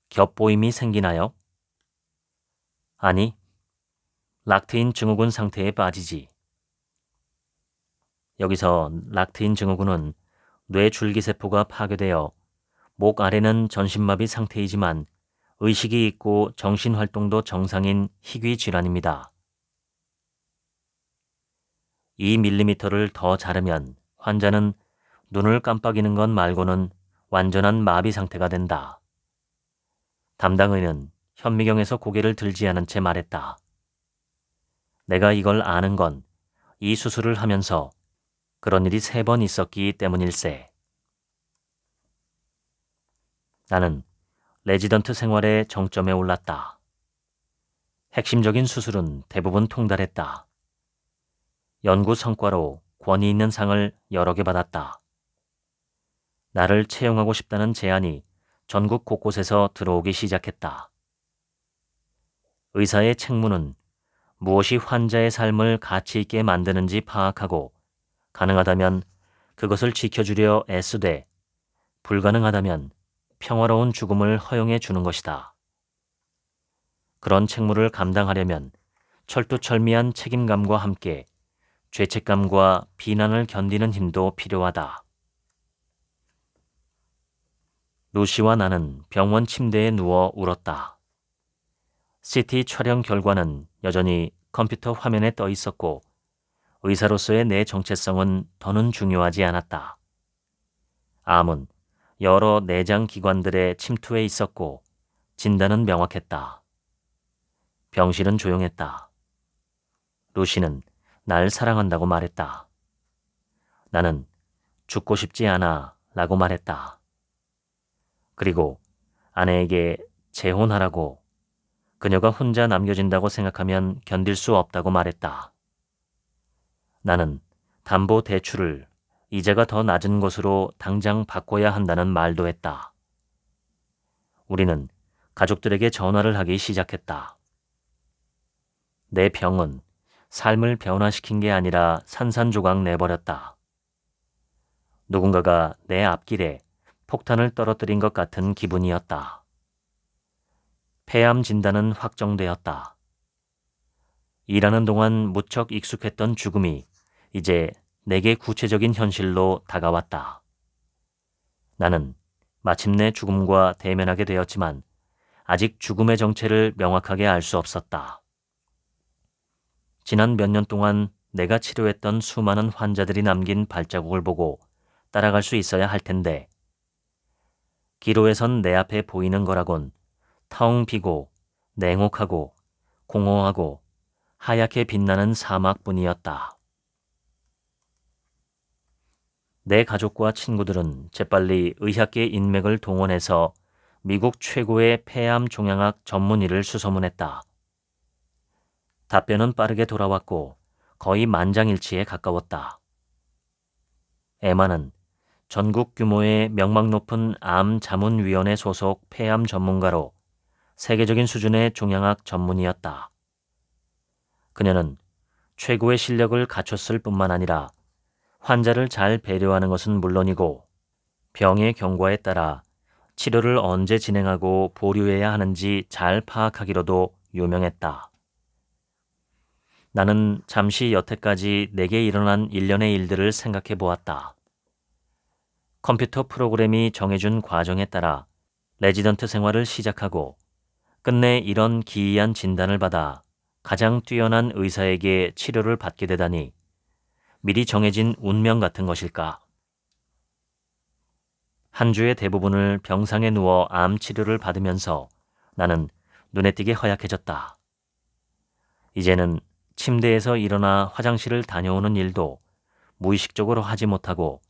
겹보임이 생기나요? 아니, 락트인 증후군 상태에 빠지지. 여기서 락트인 증후군은 뇌 줄기세포가 파괴되어 목 아래는 전신마비 상태이지만 의식이 있고 정신활동도 정상인 희귀 질환입니다. 2mm를 더 자르면 환자는 눈을 깜빡이는 것 말고는 완전한 마비 상태가 된다. 담당의는 현미경에서 고개를 들지 않은 채 말했다. 내가 이걸 아는 건 이 수술을 하면서 그런 일이 3번 있었기 때문일세. 나는 레지던트 생활의 정점에 올랐다. 핵심적인 수술은 대부분 통달했다. 연구 성과로 권위 있는 상을 여러 개 받았다. 나를 채용하고 싶다는 제안이 전국 곳곳에서 들어오기 시작했다. 의사의 책무는 무엇이 환자의 삶을 가치 있게 만드는지 파악하고 가능하다면 그것을 지켜주려 애쓰되 불가능하다면 평화로운 죽음을 허용해 주는 것이다. 그런 책무를 감당하려면 철두철미한 책임감과 함께 죄책감과 비난을 견디는 힘도 필요하다. 루시와 나는 병원 침대에 누워 울었다. CT 촬영 결과는 여전히 컴퓨터 화면에 떠 있었고 의사로서의 내 정체성은 더는 중요하지 않았다. 암은 여러 내장 기관들에 침투해 있었고 진단은 명확했다. 병실은 조용했다. 루시는 날 사랑한다고 말했다. 나는 죽고 싶지 않아 라고 말했다. 그리고 아내에게 재혼하라고, 그녀가 혼자 남겨진다고 생각하면 견딜 수 없다고 말했다. 나는 담보 대출을 이자가 더 낮은 것으로 당장 바꿔야 한다는 말도 했다. 우리는 가족들에게 전화를 하기 시작했다. 내 병은 삶을 변화시킨 게 아니라 산산조각 내버렸다. 누군가가 내 앞길에 폭탄을 떨어뜨린 것 같은 기분이었다. 폐암 진단은 확정되었다. 일하는 동안 무척 익숙했던 죽음이 이제 내게 구체적인 현실로 다가왔다. 나는 마침내 죽음과 대면하게 되었지만 아직 죽음의 정체를 명확하게 알 수 없었다. 지난 몇 년 동안 내가 치료했던 수많은 환자들이 남긴 발자국을 보고 따라갈 수 있어야 할 텐데 기로에선 내 앞에 보이는 거라곤 텅 비고 냉혹하고 공허하고 하얗게 빛나는 사막뿐이었다. 내 가족과 친구들은 재빨리 의학계 인맥을 동원해서 미국 최고의 폐암 종양학 전문의를 수소문했다. 답변은 빠르게 돌아왔고 거의 만장일치에 가까웠다. 에마는 전국 규모의 명망 높은 암 자문위원회 소속 폐암 전문가로 세계적인 수준의 종양학 전문의였다. 그녀는 최고의 실력을 갖췄을 뿐만 아니라 환자를 잘 배려하는 것은 물론이고 병의 경과에 따라 치료를 언제 진행하고 보류해야 하는지 잘 파악하기로도 유명했다. 나는 잠시 여태까지 내게 일어난 일련의 일들을 생각해 보았다. 컴퓨터 프로그램이 정해준 과정에 따라 레지던트 생활을 시작하고 끝내 이런 기이한 진단을 받아 가장 뛰어난 의사에게 치료를 받게 되다니 미리 정해진 운명 같은 것일까? 한 주의 대부분을 병상에 누워 암 치료를 받으면서 나는 눈에 띄게 허약해졌다. 이제는 침대에서 일어나 화장실을 다녀오는 일도 무의식적으로 하지 못하고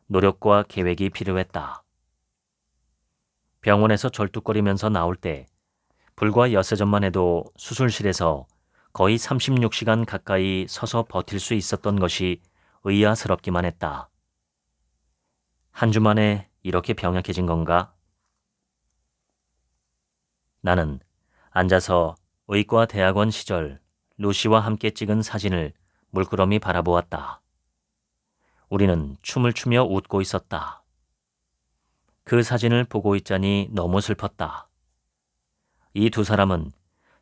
노력과 계획이 필요했다. 병원에서 절뚝거리면서 나올 때 불과 엿새 전만 해도 수술실에서 거의 36시간 가까이 서서 버틸 수 있었던 것이 의아스럽기만 했다. 한 주 만에 이렇게 병약해진 건가? 나는 앉아서 의과 대학원 시절 루시와 함께 찍은 사진을 물끄러미 바라보았다. 우리는 춤을 추며 웃고 있었다. 그 사진을 보고 있자니 너무 슬펐다. 이 두 사람은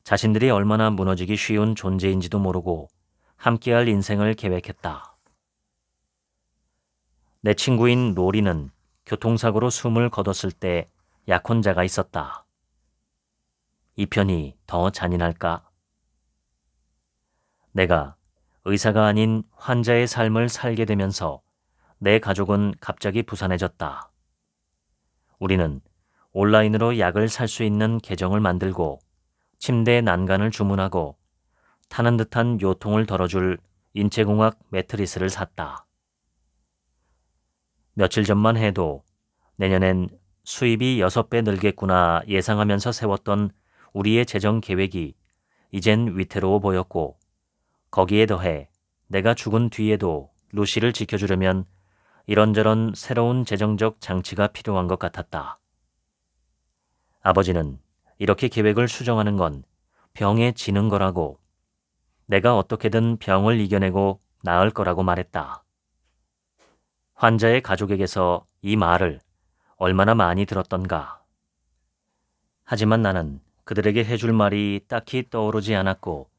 자신들이 얼마나 무너지기 쉬운 존재인지도 모르고 함께할 인생을 계획했다. 내 친구인 로리는 교통사고로 숨을 거뒀을 때 약혼자가 있었다. 이 편이 더 잔인할까? 내가 의사가 아닌 환자의 삶을 살게 되면서 내 가족은 갑자기 부산해졌다. 우리는 온라인으로 약을 살 수 있는 계정을 만들고 침대 난간을 주문하고 타는 듯한 요통을 덜어줄 인체공학 매트리스를 샀다. 며칠 전만 해도 내년엔 수입이 6배 늘겠구나 예상하면서 세웠던 우리의 재정 계획이 이젠 위태로워 보였고 거기에 더해 내가 죽은 뒤에도 루시를 지켜주려면 이런저런 새로운 재정적 장치가 필요한 것 같았다. 아버지는 이렇게 계획을 수정하는 건 병에 지는 거라고, 내가 어떻게든 병을 이겨내고 나을 거라고 말했다. 환자의 가족에게서 이 말을 얼마나 많이 들었던가. 하지만 나는 그들에게 해줄 말이 딱히 떠오르지 않았고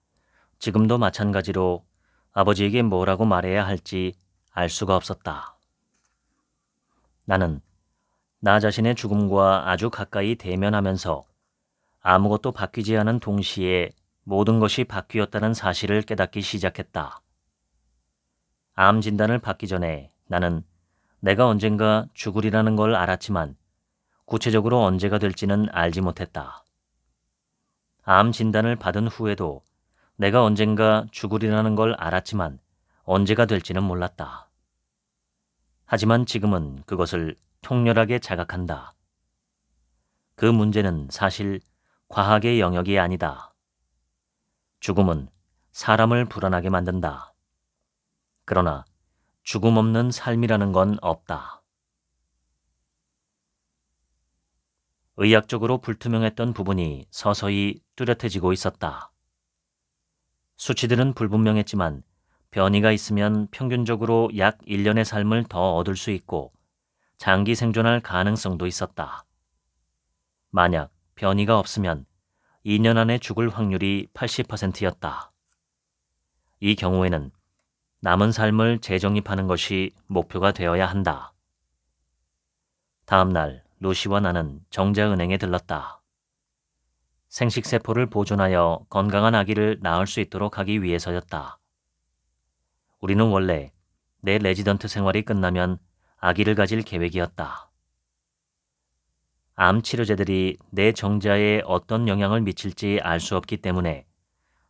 지금도 마찬가지로 아버지에게 뭐라고 말해야 할지 알 수가 없었다. 나는 나 자신의 죽음과 아주 가까이 대면하면서 아무것도 바뀌지 않은 동시에 모든 것이 바뀌었다는 사실을 깨닫기 시작했다. 암 진단을 받기 전에 나는 내가 언젠가 죽으리라는 걸 알았지만 구체적으로 언제가 될지는 알지 못했다. 암 진단을 받은 후에도 내가 언젠가 죽으리라는 걸 알았지만 언제가 될지는 몰랐다. 하지만 지금은 그것을 통렬하게 자각한다. 그 문제는 사실 과학의 영역이 아니다. 죽음은 사람을 불안하게 만든다. 그러나 죽음 없는 삶이라는 건 없다. 의학적으로 불투명했던 부분이 서서히 뚜렷해지고 있었다. 수치들은 불분명했지만 변이가 있으면 평균적으로 약 1년의 삶을 더 얻을 수 있고 장기 생존할 가능성도 있었다. 만약 변이가 없으면 2년 안에 죽을 확률이 80%였다. 이 경우에는 남은 삶을 재정립하는 것이 목표가 되어야 한다. 다음 날 루시와 나는 정자은행에 들렀다. 생식세포를 보존하여 건강한 아기를 낳을 수 있도록 하기 위해서였다. 우리는 원래 내 레지던트 생활이 끝나면 아기를 가질 계획이었다. 암 치료제들이 내 정자에 어떤 영향을 미칠지 알 수 없기 때문에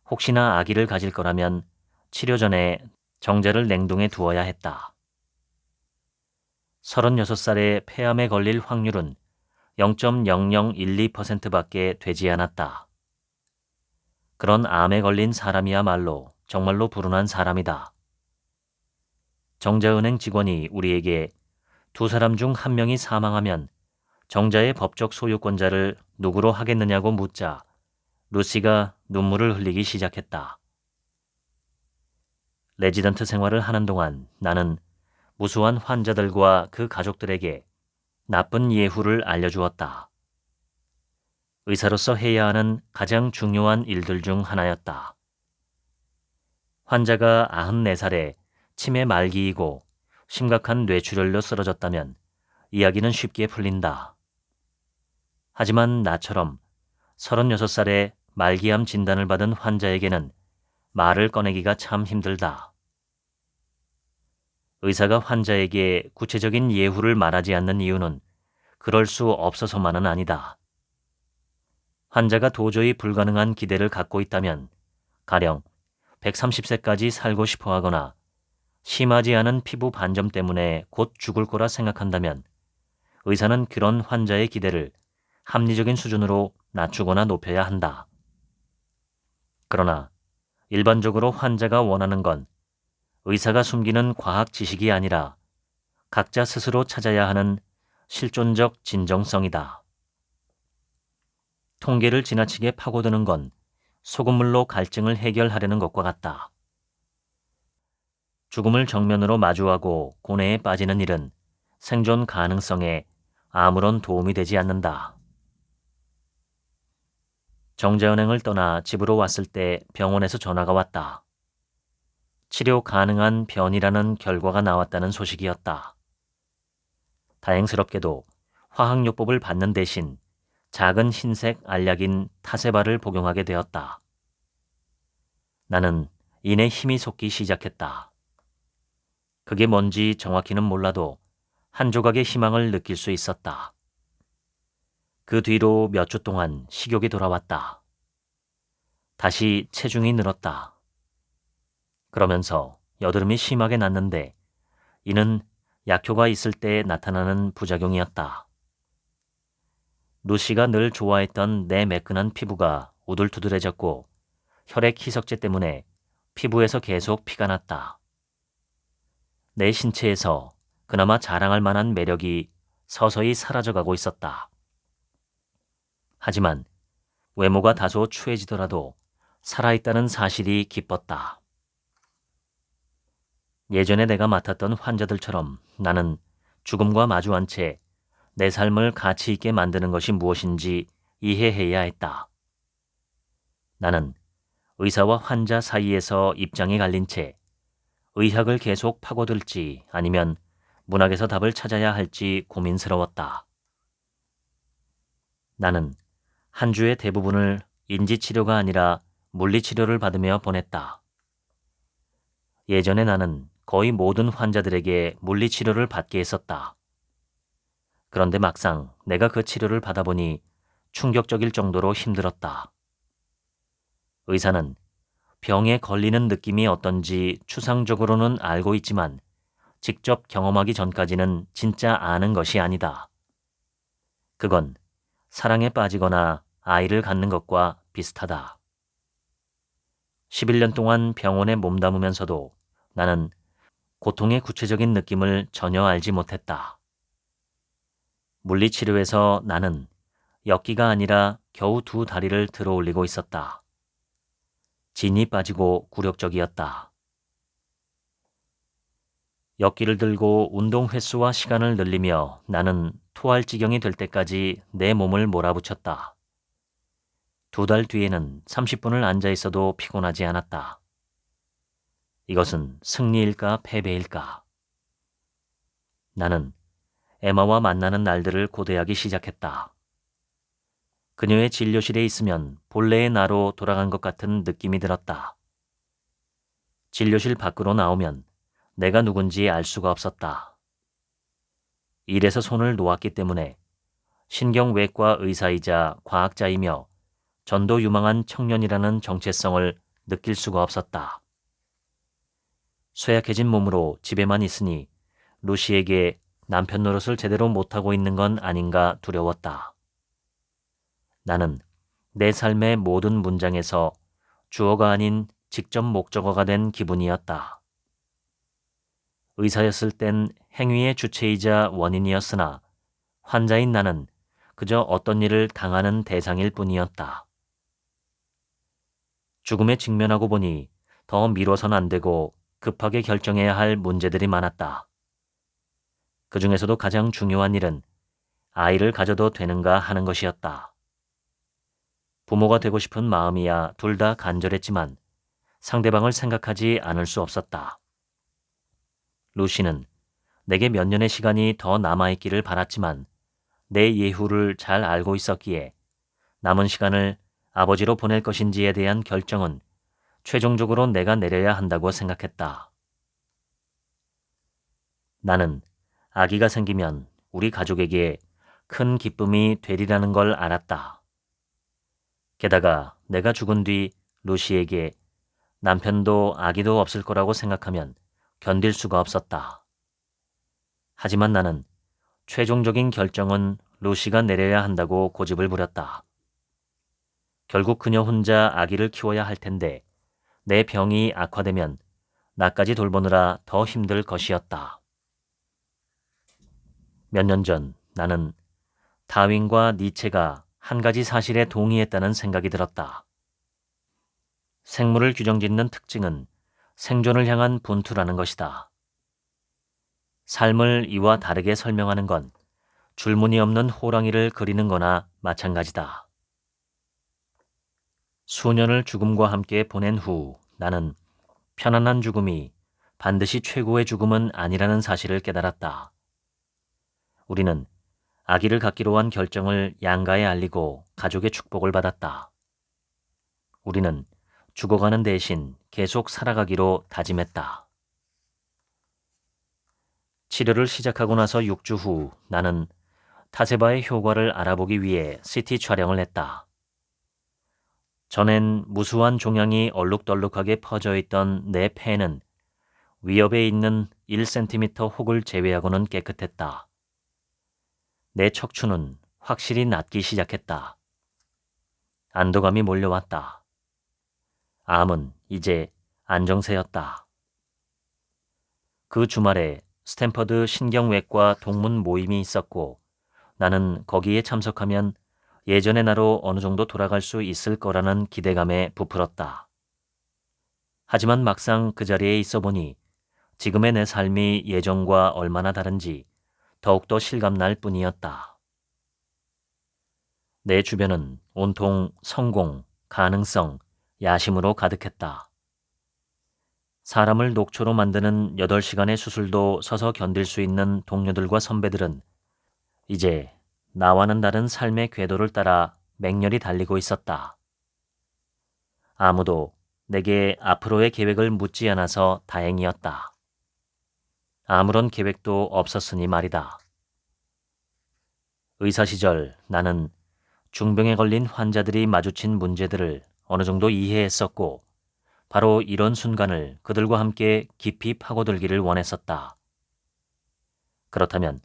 혹시나 아기를 가질 거라면 치료 전에 정자를 냉동해 두어야 했다. 36살에 폐암에 걸릴 확률은 0.0012%밖에 되지 않았다. 그런 암에 걸린 사람이야말로 정말로 불운한 사람이다. 정자은행 직원이 우리에게 두 사람 중 한 명이 사망하면 정자의 법적 소유권자를 누구로 하겠느냐고 묻자 루시가 눈물을 흘리기 시작했다. 레지던트 생활을 하는 동안 나는 무수한 환자들과 그 가족들에게 나쁜 예후를 알려주었다. 의사로서 해야 하는 가장 중요한 일들 중 하나였다. 환자가 94살에 치매 말기이고 심각한 뇌출혈로 쓰러졌다면 이야기는 쉽게 풀린다. 하지만 나처럼 36살에 말기암 진단을 받은 환자에게는 말을 꺼내기가 참 힘들다. 의사가 환자에게 구체적인 예후를 말하지 않는 이유는 그럴 수 없어서만은 아니다. 환자가 도저히 불가능한 기대를 갖고 있다면 가령 130세까지 살고 싶어 하거나 심하지 않은 피부 반점 때문에 곧 죽을 거라 생각한다면 의사는 그런 환자의 기대를 합리적인 수준으로 낮추거나 높여야 한다. 그러나 일반적으로 환자가 원하는 건 의사가 숨기는 과학 지식이 아니라 각자 스스로 찾아야 하는 실존적 진정성이다. 통계를 지나치게 파고드는 건 소금물로 갈증을 해결하려는 것과 같다. 죽음을 정면으로 마주하고 고뇌에 빠지는 일은 생존 가능성에 아무런 도움이 되지 않는다. 정자은행을 떠나 집으로 왔을 때 병원에서 전화가 왔다. 치료 가능한 변이라는 결과가 나왔다는 소식이었다. 다행스럽게도 화학요법을 받는 대신 작은 흰색 알약인 타세바를 복용하게 되었다. 나는 이내 힘이 솟기 시작했다. 그게 뭔지 정확히는 몰라도 한 조각의 희망을 느낄 수 있었다. 그 뒤로 몇 주 동안 식욕이 돌아왔다. 다시 체중이 늘었다. 그러면서 여드름이 심하게 났는데 이는 약효가 있을 때 나타나는 부작용이었다. 루시가 늘 좋아했던 내 매끈한 피부가 우둘투둘해졌고 혈액 희석제 때문에 피부에서 계속 피가 났다. 내 신체에서 그나마 자랑할 만한 매력이 서서히 사라져가고 있었다. 하지만 외모가 다소 추해지더라도 살아있다는 사실이 기뻤다. 예전에 내가 맡았던 환자들처럼 나는 죽음과 마주한 채 내 삶을 가치 있게 만드는 것이 무엇인지 이해해야 했다. 나는 의사와 환자 사이에서 입장이 갈린 채 의학을 계속 파고들지 아니면 문학에서 답을 찾아야 할지 고민스러웠다. 나는 한 주의 대부분을 인지치료가 아니라 물리치료를 받으며 보냈다. 예전에 나는 거의 모든 환자들에게 물리치료를 받게 했었다. 그런데 막상 내가 그 치료를 받아보니 충격적일 정도로 힘들었다. 의사는 병에 걸리는 느낌이 어떤지 추상적으로는 알고 있지만 직접 경험하기 전까지는 진짜 아는 것이 아니다. 그건 사랑에 빠지거나 아이를 갖는 것과 비슷하다. 11년 동안 병원에 몸담으면서도 나는 고통의 구체적인 느낌을 전혀 알지 못했다. 물리치료에서 나는 엮기가 아니라 겨우 두 다리를 들어 올리고 있었다. 진이 빠지고 굴욕적이었다. 엮기를 들고 운동 횟수와 시간을 늘리며 나는 토할 지경이 될 때까지 내 몸을 몰아붙였다. 2달 뒤에는 30분을 앉아 있어도 피곤하지 않았다. 이것은 승리일까 패배일까? 나는 에마와 만나는 날들을 고대하기 시작했다. 그녀의 진료실에 있으면 본래의 나로 돌아간 것 같은 느낌이 들었다. 진료실 밖으로 나오면 내가 누군지 알 수가 없었다. 일에서 손을 놓았기 때문에 신경외과 의사이자 과학자이며 전도 유망한 청년이라는 정체성을 느낄 수가 없었다. 쇠약해진 몸으로 집에만 있으니 루시에게 남편 노릇을 제대로 못하고 있는 건 아닌가 두려웠다. 나는 내 삶의 모든 문장에서 주어가 아닌 직접 목적어가 된 기분이었다. 의사였을 땐 행위의 주체이자 원인이었으나 환자인 나는 그저 어떤 일을 당하는 대상일 뿐이었다. 죽음에 직면하고 보니 더 미뤄선 안 되고 급하게 결정해야 할 문제들이 많았다. 그 중에서도 가장 중요한 일은 아이를 가져도 되는가 하는 것이었다. 부모가 되고 싶은 마음이야 둘 다 간절했지만 상대방을 생각하지 않을 수 없었다. 루시는 내게 몇 년의 시간이 더 남아있기를 바랐지만 내 예후를 잘 알고 있었기에 남은 시간을 아버지로 보낼 것인지에 대한 결정은 최종적으로 내가 내려야 한다고 생각했다. 나는 아기가 생기면 우리 가족에게 큰 기쁨이 되리라는 걸 알았다. 게다가 내가 죽은 뒤 루시에게 남편도 아기도 없을 거라고 생각하면 견딜 수가 없었다. 하지만 나는 최종적인 결정은 루시가 내려야 한다고 고집을 부렸다. 결국 그녀 혼자 아기를 키워야 할 텐데 내 병이 악화되면 나까지 돌보느라 더 힘들 것이었다. 몇 년 전 나는 다윈과 니체가 한 가지 사실에 동의했다는 생각이 들었다. 생물을 규정짓는 특징은 생존을 향한 분투라는 것이다. 삶을 이와 다르게 설명하는 건 줄무늬 없는 호랑이를 그리는 거나 마찬가지다. 수년을 죽음과 함께 보낸 후 나는 편안한 죽음이 반드시 최고의 죽음은 아니라는 사실을 깨달았다. 우리는 아기를 갖기로 한 결정을 양가에 알리고 가족의 축복을 받았다. 우리는 죽어가는 대신 계속 살아가기로 다짐했다. 치료를 시작하고 나서 6주 후 나는 타세바의 효과를 알아보기 위해 CT 촬영을 했다. 전엔 무수한 종양이 얼룩덜룩하게 퍼져 있던 내 폐는 위협에 있는 1cm 혹을 제외하고는 깨끗했다. 내 척추는 확실히 낫기 시작했다. 안도감이 몰려왔다. 암은 이제 안정세였다. 그 주말에 스탠퍼드 신경외과 동문 모임이 있었고 나는 거기에 참석하면 예전의 나로 어느 정도 돌아갈 수 있을 거라는 기대감에 부풀었다. 하지만 막상 그 자리에 있어 보니 지금의 내 삶이 예전과 얼마나 다른지 더욱더 실감날 뿐이었다. 내 주변은 온통 성공, 가능성, 야심으로 가득했다. 사람을 녹초로 만드는 8시간의 수술도 서서 견딜 수 있는 동료들과 선배들은 이제 나와는 다른 삶의 궤도를 따라 맹렬히 달리고 있었다. 아무도 내게 앞으로의 계획을 묻지 않아서 다행이었다. 아무런 계획도 없었으니 말이다. 의사 시절 나는 중병에 걸린 환자들이 마주친 문제들을 어느 정도 이해했었고 바로 이런 순간을 그들과 함께 깊이 파고들기를 원했었다. 그렇다면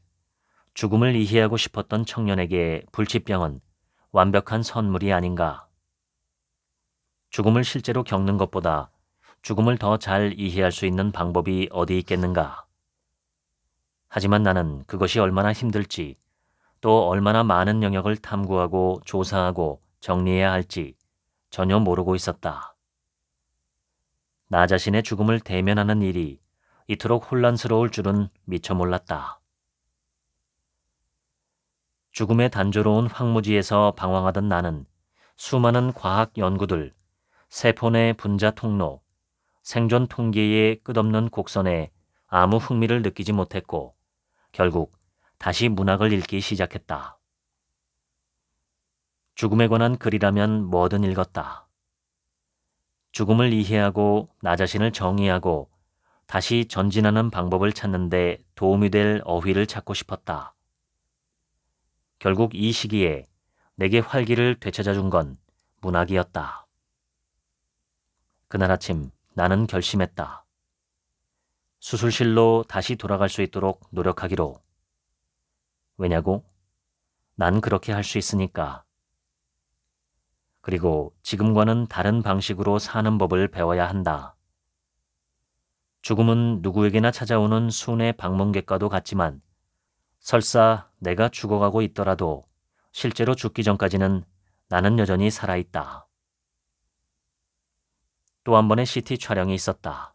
죽음을 이해하고 싶었던 청년에게 불치병은 완벽한 선물이 아닌가. 죽음을 실제로 겪는 것보다 죽음을 더 잘 이해할 수 있는 방법이 어디 있겠는가. 하지만 나는 그것이 얼마나 힘들지, 또 얼마나 많은 영역을 탐구하고 조사하고 정리해야 할지 전혀 모르고 있었다. 나 자신의 죽음을 대면하는 일이 이토록 혼란스러울 줄은 미처 몰랐다. 죽음의 단조로운 황무지에서 방황하던 나는 수많은 과학 연구들, 세포 내 분자 통로, 생존 통계의 끝없는 곡선에 아무 흥미를 느끼지 못했고 결국 다시 문학을 읽기 시작했다. 죽음에 관한 글이라면 뭐든 읽었다. 죽음을 이해하고 나 자신을 정의하고 다시 전진하는 방법을 찾는 데 도움이 될 어휘를 찾고 싶었다. 결국 이 시기에 내게 활기를 되찾아준 건 문학이었다. 그날 아침 나는 결심했다. 수술실로 다시 돌아갈 수 있도록 노력하기로. 왜냐고? 난 그렇게 할 수 있으니까. 그리고 지금과는 다른 방식으로 사는 법을 배워야 한다. 죽음은 누구에게나 찾아오는 순회 방문객과도 같지만 설사 내가 죽어가고 있더라도 실제로 죽기 전까지는 나는 여전히 살아있다. 또 한 번의 CT 촬영이 있었다.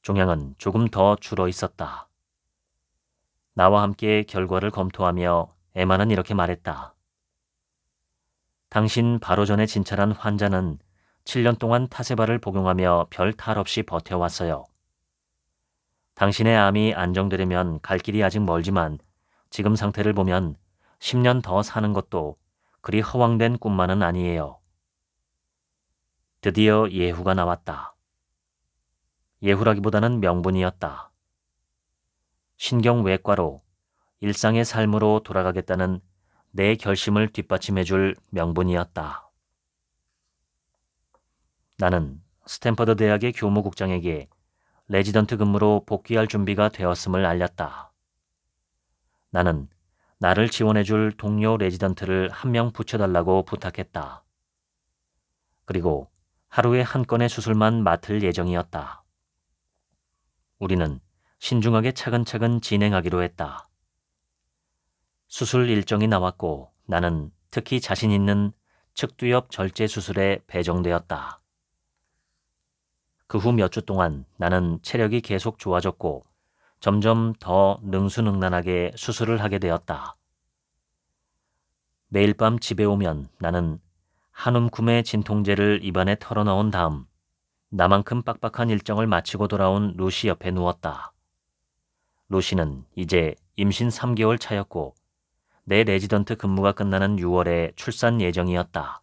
종양은 조금 더 줄어 있었다. 나와 함께 결과를 검토하며 에마는 이렇게 말했다. 당신 바로 전에 진찰한 환자는 7년 동안 타세바를 복용하며 별 탈 없이 버텨왔어요. 당신의 암이 안정되려면 갈 길이 아직 멀지만 지금 상태를 보면 10년 더 사는 것도 그리 허황된 꿈만은 아니에요. 드디어 예후가 나왔다. 예후라기보다는 명분이었다. 신경외과로 일상의 삶으로 돌아가겠다는 내 결심을 뒷받침해줄 명분이었다. 나는 스탠퍼드 대학의 교무국장에게 레지던트 근무로 복귀할 준비가 되었음을 알렸다. 나는 나를 지원해줄 동료 레지던트를 한 명 붙여달라고 부탁했다. 그리고 하루에 한 건의 수술만 맡을 예정이었다. 우리는 신중하게 차근차근 진행하기로 했다. 수술 일정이 나왔고 나는 특히 자신 있는 측두엽 절제 수술에 배정되었다. 그 후 몇 주 동안 나는 체력이 계속 좋아졌고 점점 더 능수능란하게 수술을 하게 되었다. 매일 밤 집에 오면 나는 한 움큼의 진통제를 입안에 털어넣은 다음 나만큼 빡빡한 일정을 마치고 돌아온 루시 옆에 누웠다. 루시는 이제 임신 3개월 차였고 내 레지던트 근무가 끝나는 6월에 출산 예정이었다.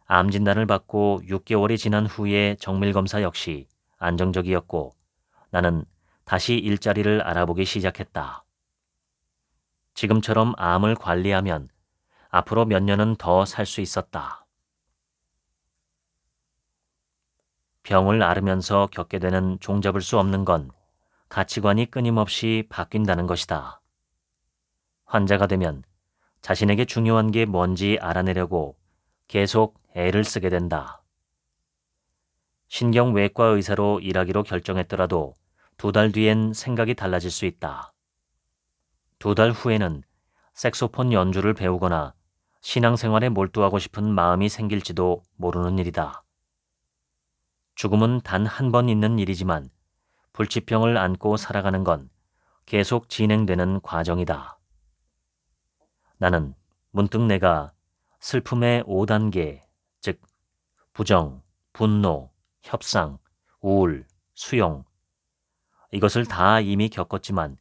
암 진단을 받고 6개월이 지난 후의 정밀검사 역시 안정적이었고 나는 다시 일자리를 알아보기 시작했다. 지금처럼 암을 관리하면 앞으로 몇 년은 더 살 수 있었다. 병을 앓으면서 겪게 되는 종잡을 수 없는 건 가치관이 끊임없이 바뀐다는 것이다. 환자가 되면 자신에게 중요한 게 뭔지 알아내려고 계속 애를 쓰게 된다. 신경외과 의사로 일하기로 결정했더라도 2달 뒤엔 생각이 달라질 수 있다. 2달 후에는 색소폰 연주를 배우거나 신앙생활에 몰두하고 싶은 마음이 생길지도 모르는 일이다. 죽음은 단 한 번 있는 일이지만 불치병을 안고 살아가는 건 계속 진행되는 과정이다. 나는 문득 내가 슬픔의 5단계, 즉 부정, 분노, 협상, 우울, 수용. 이것을 다 이미 겪었지만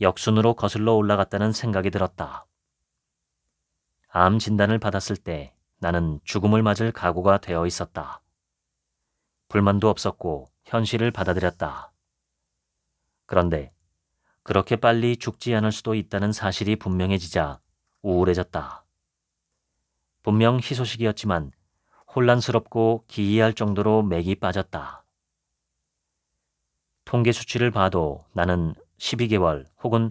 역순으로 거슬러 올라갔다는 생각이 들었다. 암 진단을 받았을 때 나는 죽음을 맞을 각오가 되어 있었다. 불만도 없었고 현실을 받아들였다. 그런데 그렇게 빨리 죽지 않을 수도 있다는 사실이 분명해지자 우울해졌다. 분명 희소식이었지만 혼란스럽고 기이할 정도로 맥이 빠졌다. 통계 수치를 봐도 나는 12개월 혹은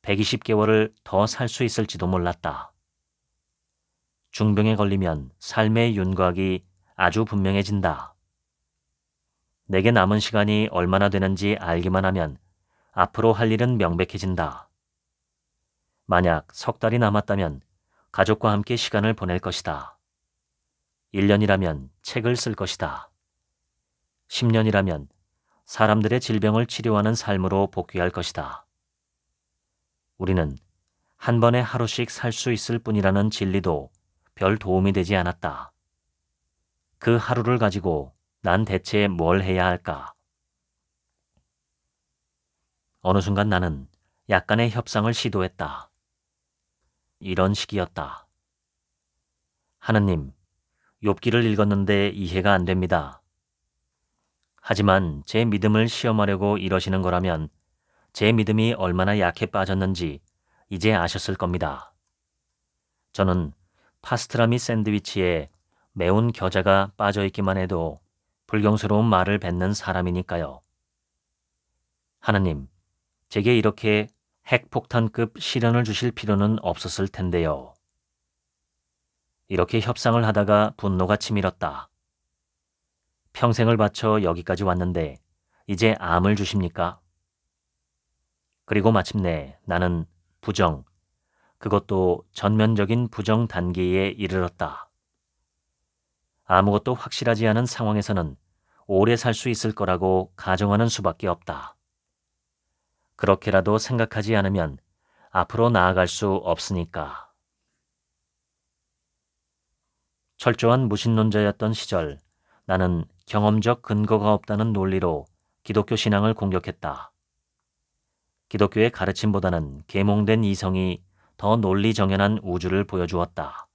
120개월을 더 살 수 있을지도 몰랐다. 중병에 걸리면 삶의 윤곽이 아주 분명해진다. 내게 남은 시간이 얼마나 되는지 알기만 하면 앞으로 할 일은 명백해진다. 만약 석 달이 남았다면 가족과 함께 시간을 보낼 것이다. 1년이라면 책을 쓸 것이다. 10년이라면 사람들의 질병을 치료하는 삶으로 복귀할 것이다. 우리는 한 번에 하루씩 살 수 있을 뿐이라는 진리도 별 도움이 되지 않았다. 그 하루를 가지고 난 대체 뭘 해야 할까? 어느 순간 나는 약간의 협상을 시도했다. 이런 식이었다. 하느님, 욥기를 읽었는데 이해가 안 됩니다. 하지만 제 믿음을 시험하려고 이러시는 거라면 제 믿음이 얼마나 약해 빠졌는지 이제 아셨을 겁니다. 저는 파스트라미 샌드위치에 매운 겨자가 빠져있기만 해도 불경스러운 말을 뱉는 사람이니까요. 하느님, 제게 이렇게 핵폭탄급 시련을 주실 필요는 없었을 텐데요. 이렇게 협상을 하다가 분노가 치밀었다. 평생을 바쳐 여기까지 왔는데 이제 암을 주십니까? 그리고 마침내 나는 부정, 그것도 전면적인 부정 단계에 이르렀다. 아무것도 확실하지 않은 상황에서는 오래 살 수 있을 거라고 가정하는 수밖에 없다. 그렇게라도 생각하지 않으면 앞으로 나아갈 수 없으니까. 철저한 무신론자였던 시절 나는 경험적 근거가 없다는 논리로 기독교 신앙을 공격했다. 기독교의 가르침보다는 계몽된 이성이 더 논리정연한 우주를 보여주었다.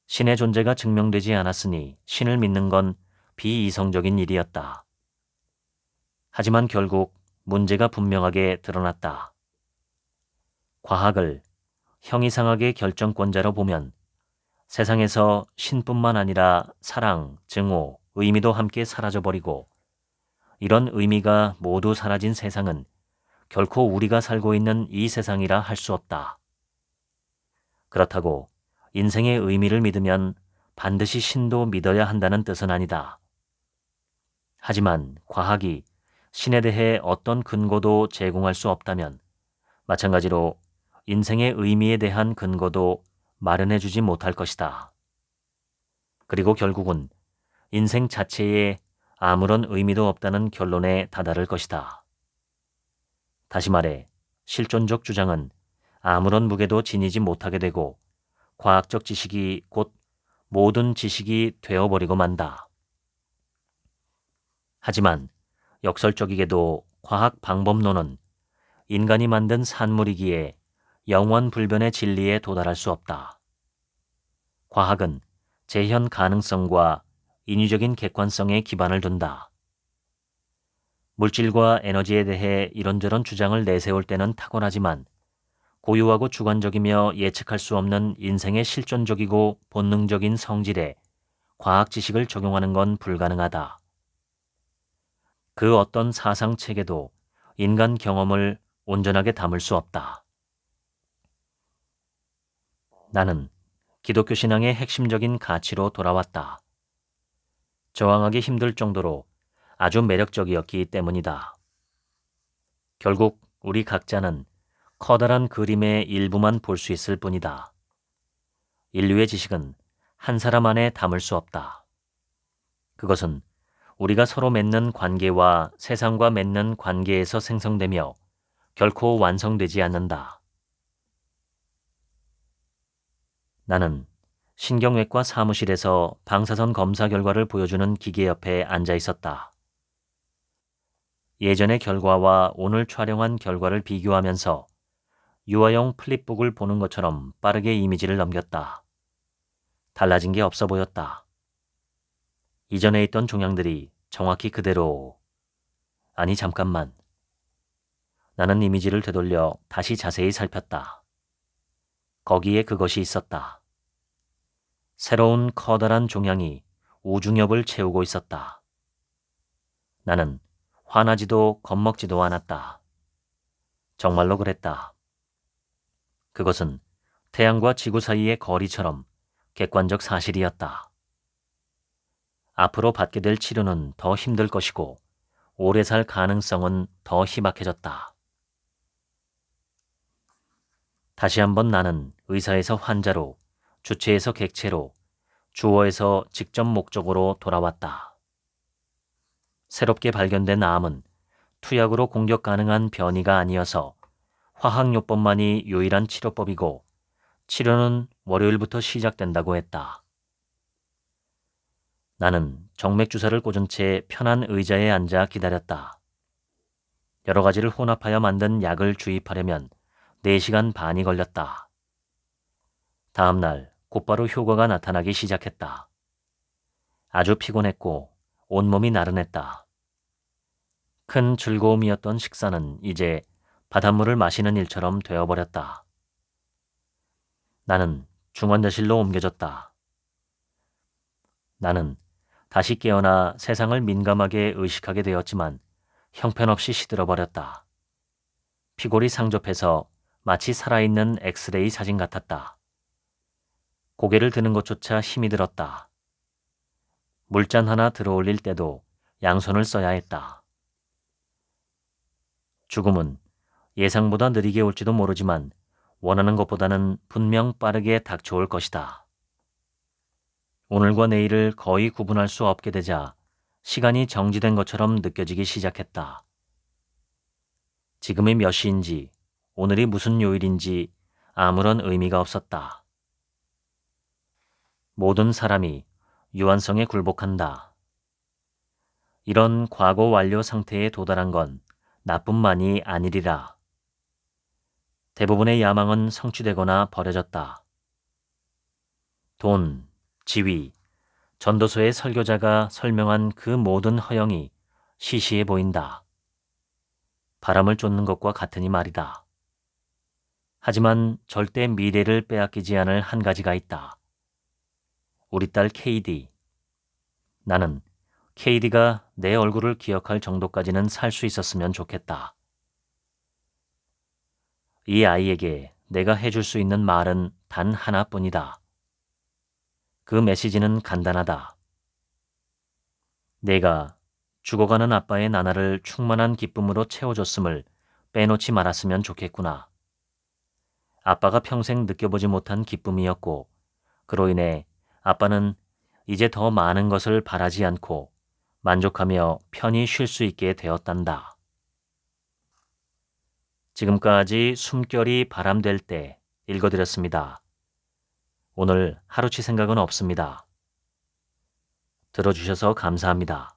신의 존재가 증명되지 않았으니 신을 믿는 건 비이성적인 일이었다. 하지만 결국 문제가 분명하게 드러났다. 과학을 형이상학의 결정권자로 보면 세상에서 신뿐만 아니라 사랑, 증오, 의미도 함께 사라져버리고 이런 의미가 모두 사라진 세상은 결코 우리가 살고 있는 이 세상이라 할 수 없다. 그렇다고 인생의 의미를 믿으면 반드시 신도 믿어야 한다는 뜻은 아니다. 하지만 과학이 신에 대해 어떤 근거도 제공할 수 없다면 마찬가지로 인생의 의미에 대한 근거도 마련해주지 못할 것이다. 그리고 결국은 인생 자체에 아무런 의미도 없다는 결론에 다다를 것이다. 다시 말해 실존적 주장은 아무런 무게도 지니지 못하게 되고 과학적 지식이 곧 모든 지식이 되어버리고 만다. 하지만 역설적이게도 과학 방법론은 인간이 만든 산물이기에 영원불변의 진리에 도달할 수 없다. 과학은 재현 가능성과 인위적인 객관성에 기반을 둔다. 물질과 에너지에 대해 이런저런 주장을 내세울 때는 탁월하지만 고유하고 주관적이며 예측할 수 없는 인생의 실존적이고 본능적인 성질에 과학 지식을 적용하는 건 불가능하다. 그 어떤 사상체계도 인간 경험을 온전하게 담을 수 없다. 나는 기독교 신앙의 핵심적인 가치로 돌아왔다. 저항하기 힘들 정도로 아주 매력적이었기 때문이다. 결국 우리 각자는 커다란 그림의 일부만 볼 수 있을 뿐이다. 인류의 지식은 한 사람 안에 담을 수 없다. 그것은 우리가 서로 맺는 관계와 세상과 맺는 관계에서 생성되며 결코 완성되지 않는다. 나는 신경외과 사무실에서 방사선 검사 결과를 보여주는 기계 옆에 앉아 있었다. 예전의 결과와 오늘 촬영한 결과를 비교하면서 유아용 플립북을 보는 것처럼 빠르게 이미지를 넘겼다. 달라진 게 없어 보였다. 이전에 있던 종양들이 정확히 그대로... 아니 잠깐만. 나는 이미지를 되돌려 다시 자세히 살폈다. 거기에 그것이 있었다. 새로운 커다란 종양이 우중엽을 채우고 있었다. 나는 화나지도 겁먹지도 않았다. 정말로 그랬다. 그것은 태양과 지구 사이의 거리처럼 객관적 사실이었다. 앞으로 받게 될 치료는 더 힘들 것이고 오래 살 가능성은 더 희박해졌다. 다시 한번 나는 의사에서 환자로, 주체에서 객체로, 주어에서 직접 목적으로 돌아왔다. 새롭게 발견된 암은 투약으로 공격 가능한 변이가 아니어서 화학요법만이 유일한 치료법이고 치료는 월요일부터 시작된다고 했다. 나는 정맥주사를 꽂은 채 편한 의자에 앉아 기다렸다. 여러 가지를 혼합하여 만든 약을 주입하려면 4시간 반이 걸렸다. 다음 날 곧바로 효과가 나타나기 시작했다. 아주 피곤했고 온몸이 나른했다. 큰 즐거움이었던 식사는 이제 바닷물을 마시는 일처럼 되어버렸다. 나는 중환자실로 옮겨졌다. 나는 다시 깨어나 세상을 민감하게 의식하게 되었지만 형편없이 시들어버렸다. 피골이 상접해서 마치 살아있는 엑스레이 사진 같았다. 고개를 드는 것조차 힘이 들었다. 물잔 하나 들어올릴 때도 양손을 써야 했다. 죽음은 예상보다 느리게 올지도 모르지만 원하는 것보다는 분명 빠르게 닥쳐올 것이다. 오늘과 내일을 거의 구분할 수 없게 되자 시간이 정지된 것처럼 느껴지기 시작했다. 지금이 몇 시인지, 오늘이 무슨 요일인지 아무런 의미가 없었다. 모든 사람이 유한성에 굴복한다. 이런 과거 완료 상태에 도달한 건 나뿐만이 아니리라. 대부분의 야망은 성취되거나 버려졌다. 돈, 지위, 전도서의 설교자가 설명한 그 모든 허영이 시시해 보인다. 바람을 쫓는 것과 같으니 말이다. 하지만 절대 미래를 빼앗기지 않을 한 가지가 있다. 우리 딸 KD. 나는 KD가 내 얼굴을 기억할 정도까지는 살 수 있었으면 좋겠다. 이 아이에게 내가 해줄 수 있는 말은 단 하나뿐이다. 그 메시지는 간단하다. 내가 죽어가는 아빠의 나날을 충만한 기쁨으로 채워줬음을 빼놓지 말았으면 좋겠구나. 아빠가 평생 느껴보지 못한 기쁨이었고 그로 인해 아빠는 이제 더 많은 것을 바라지 않고 만족하며 편히 쉴 수 있게 되었단다. 지금까지 숨결이 바람될 때 읽어드렸습니다. 오늘 하루치 생각은 없습니다. 들어주셔서 감사합니다.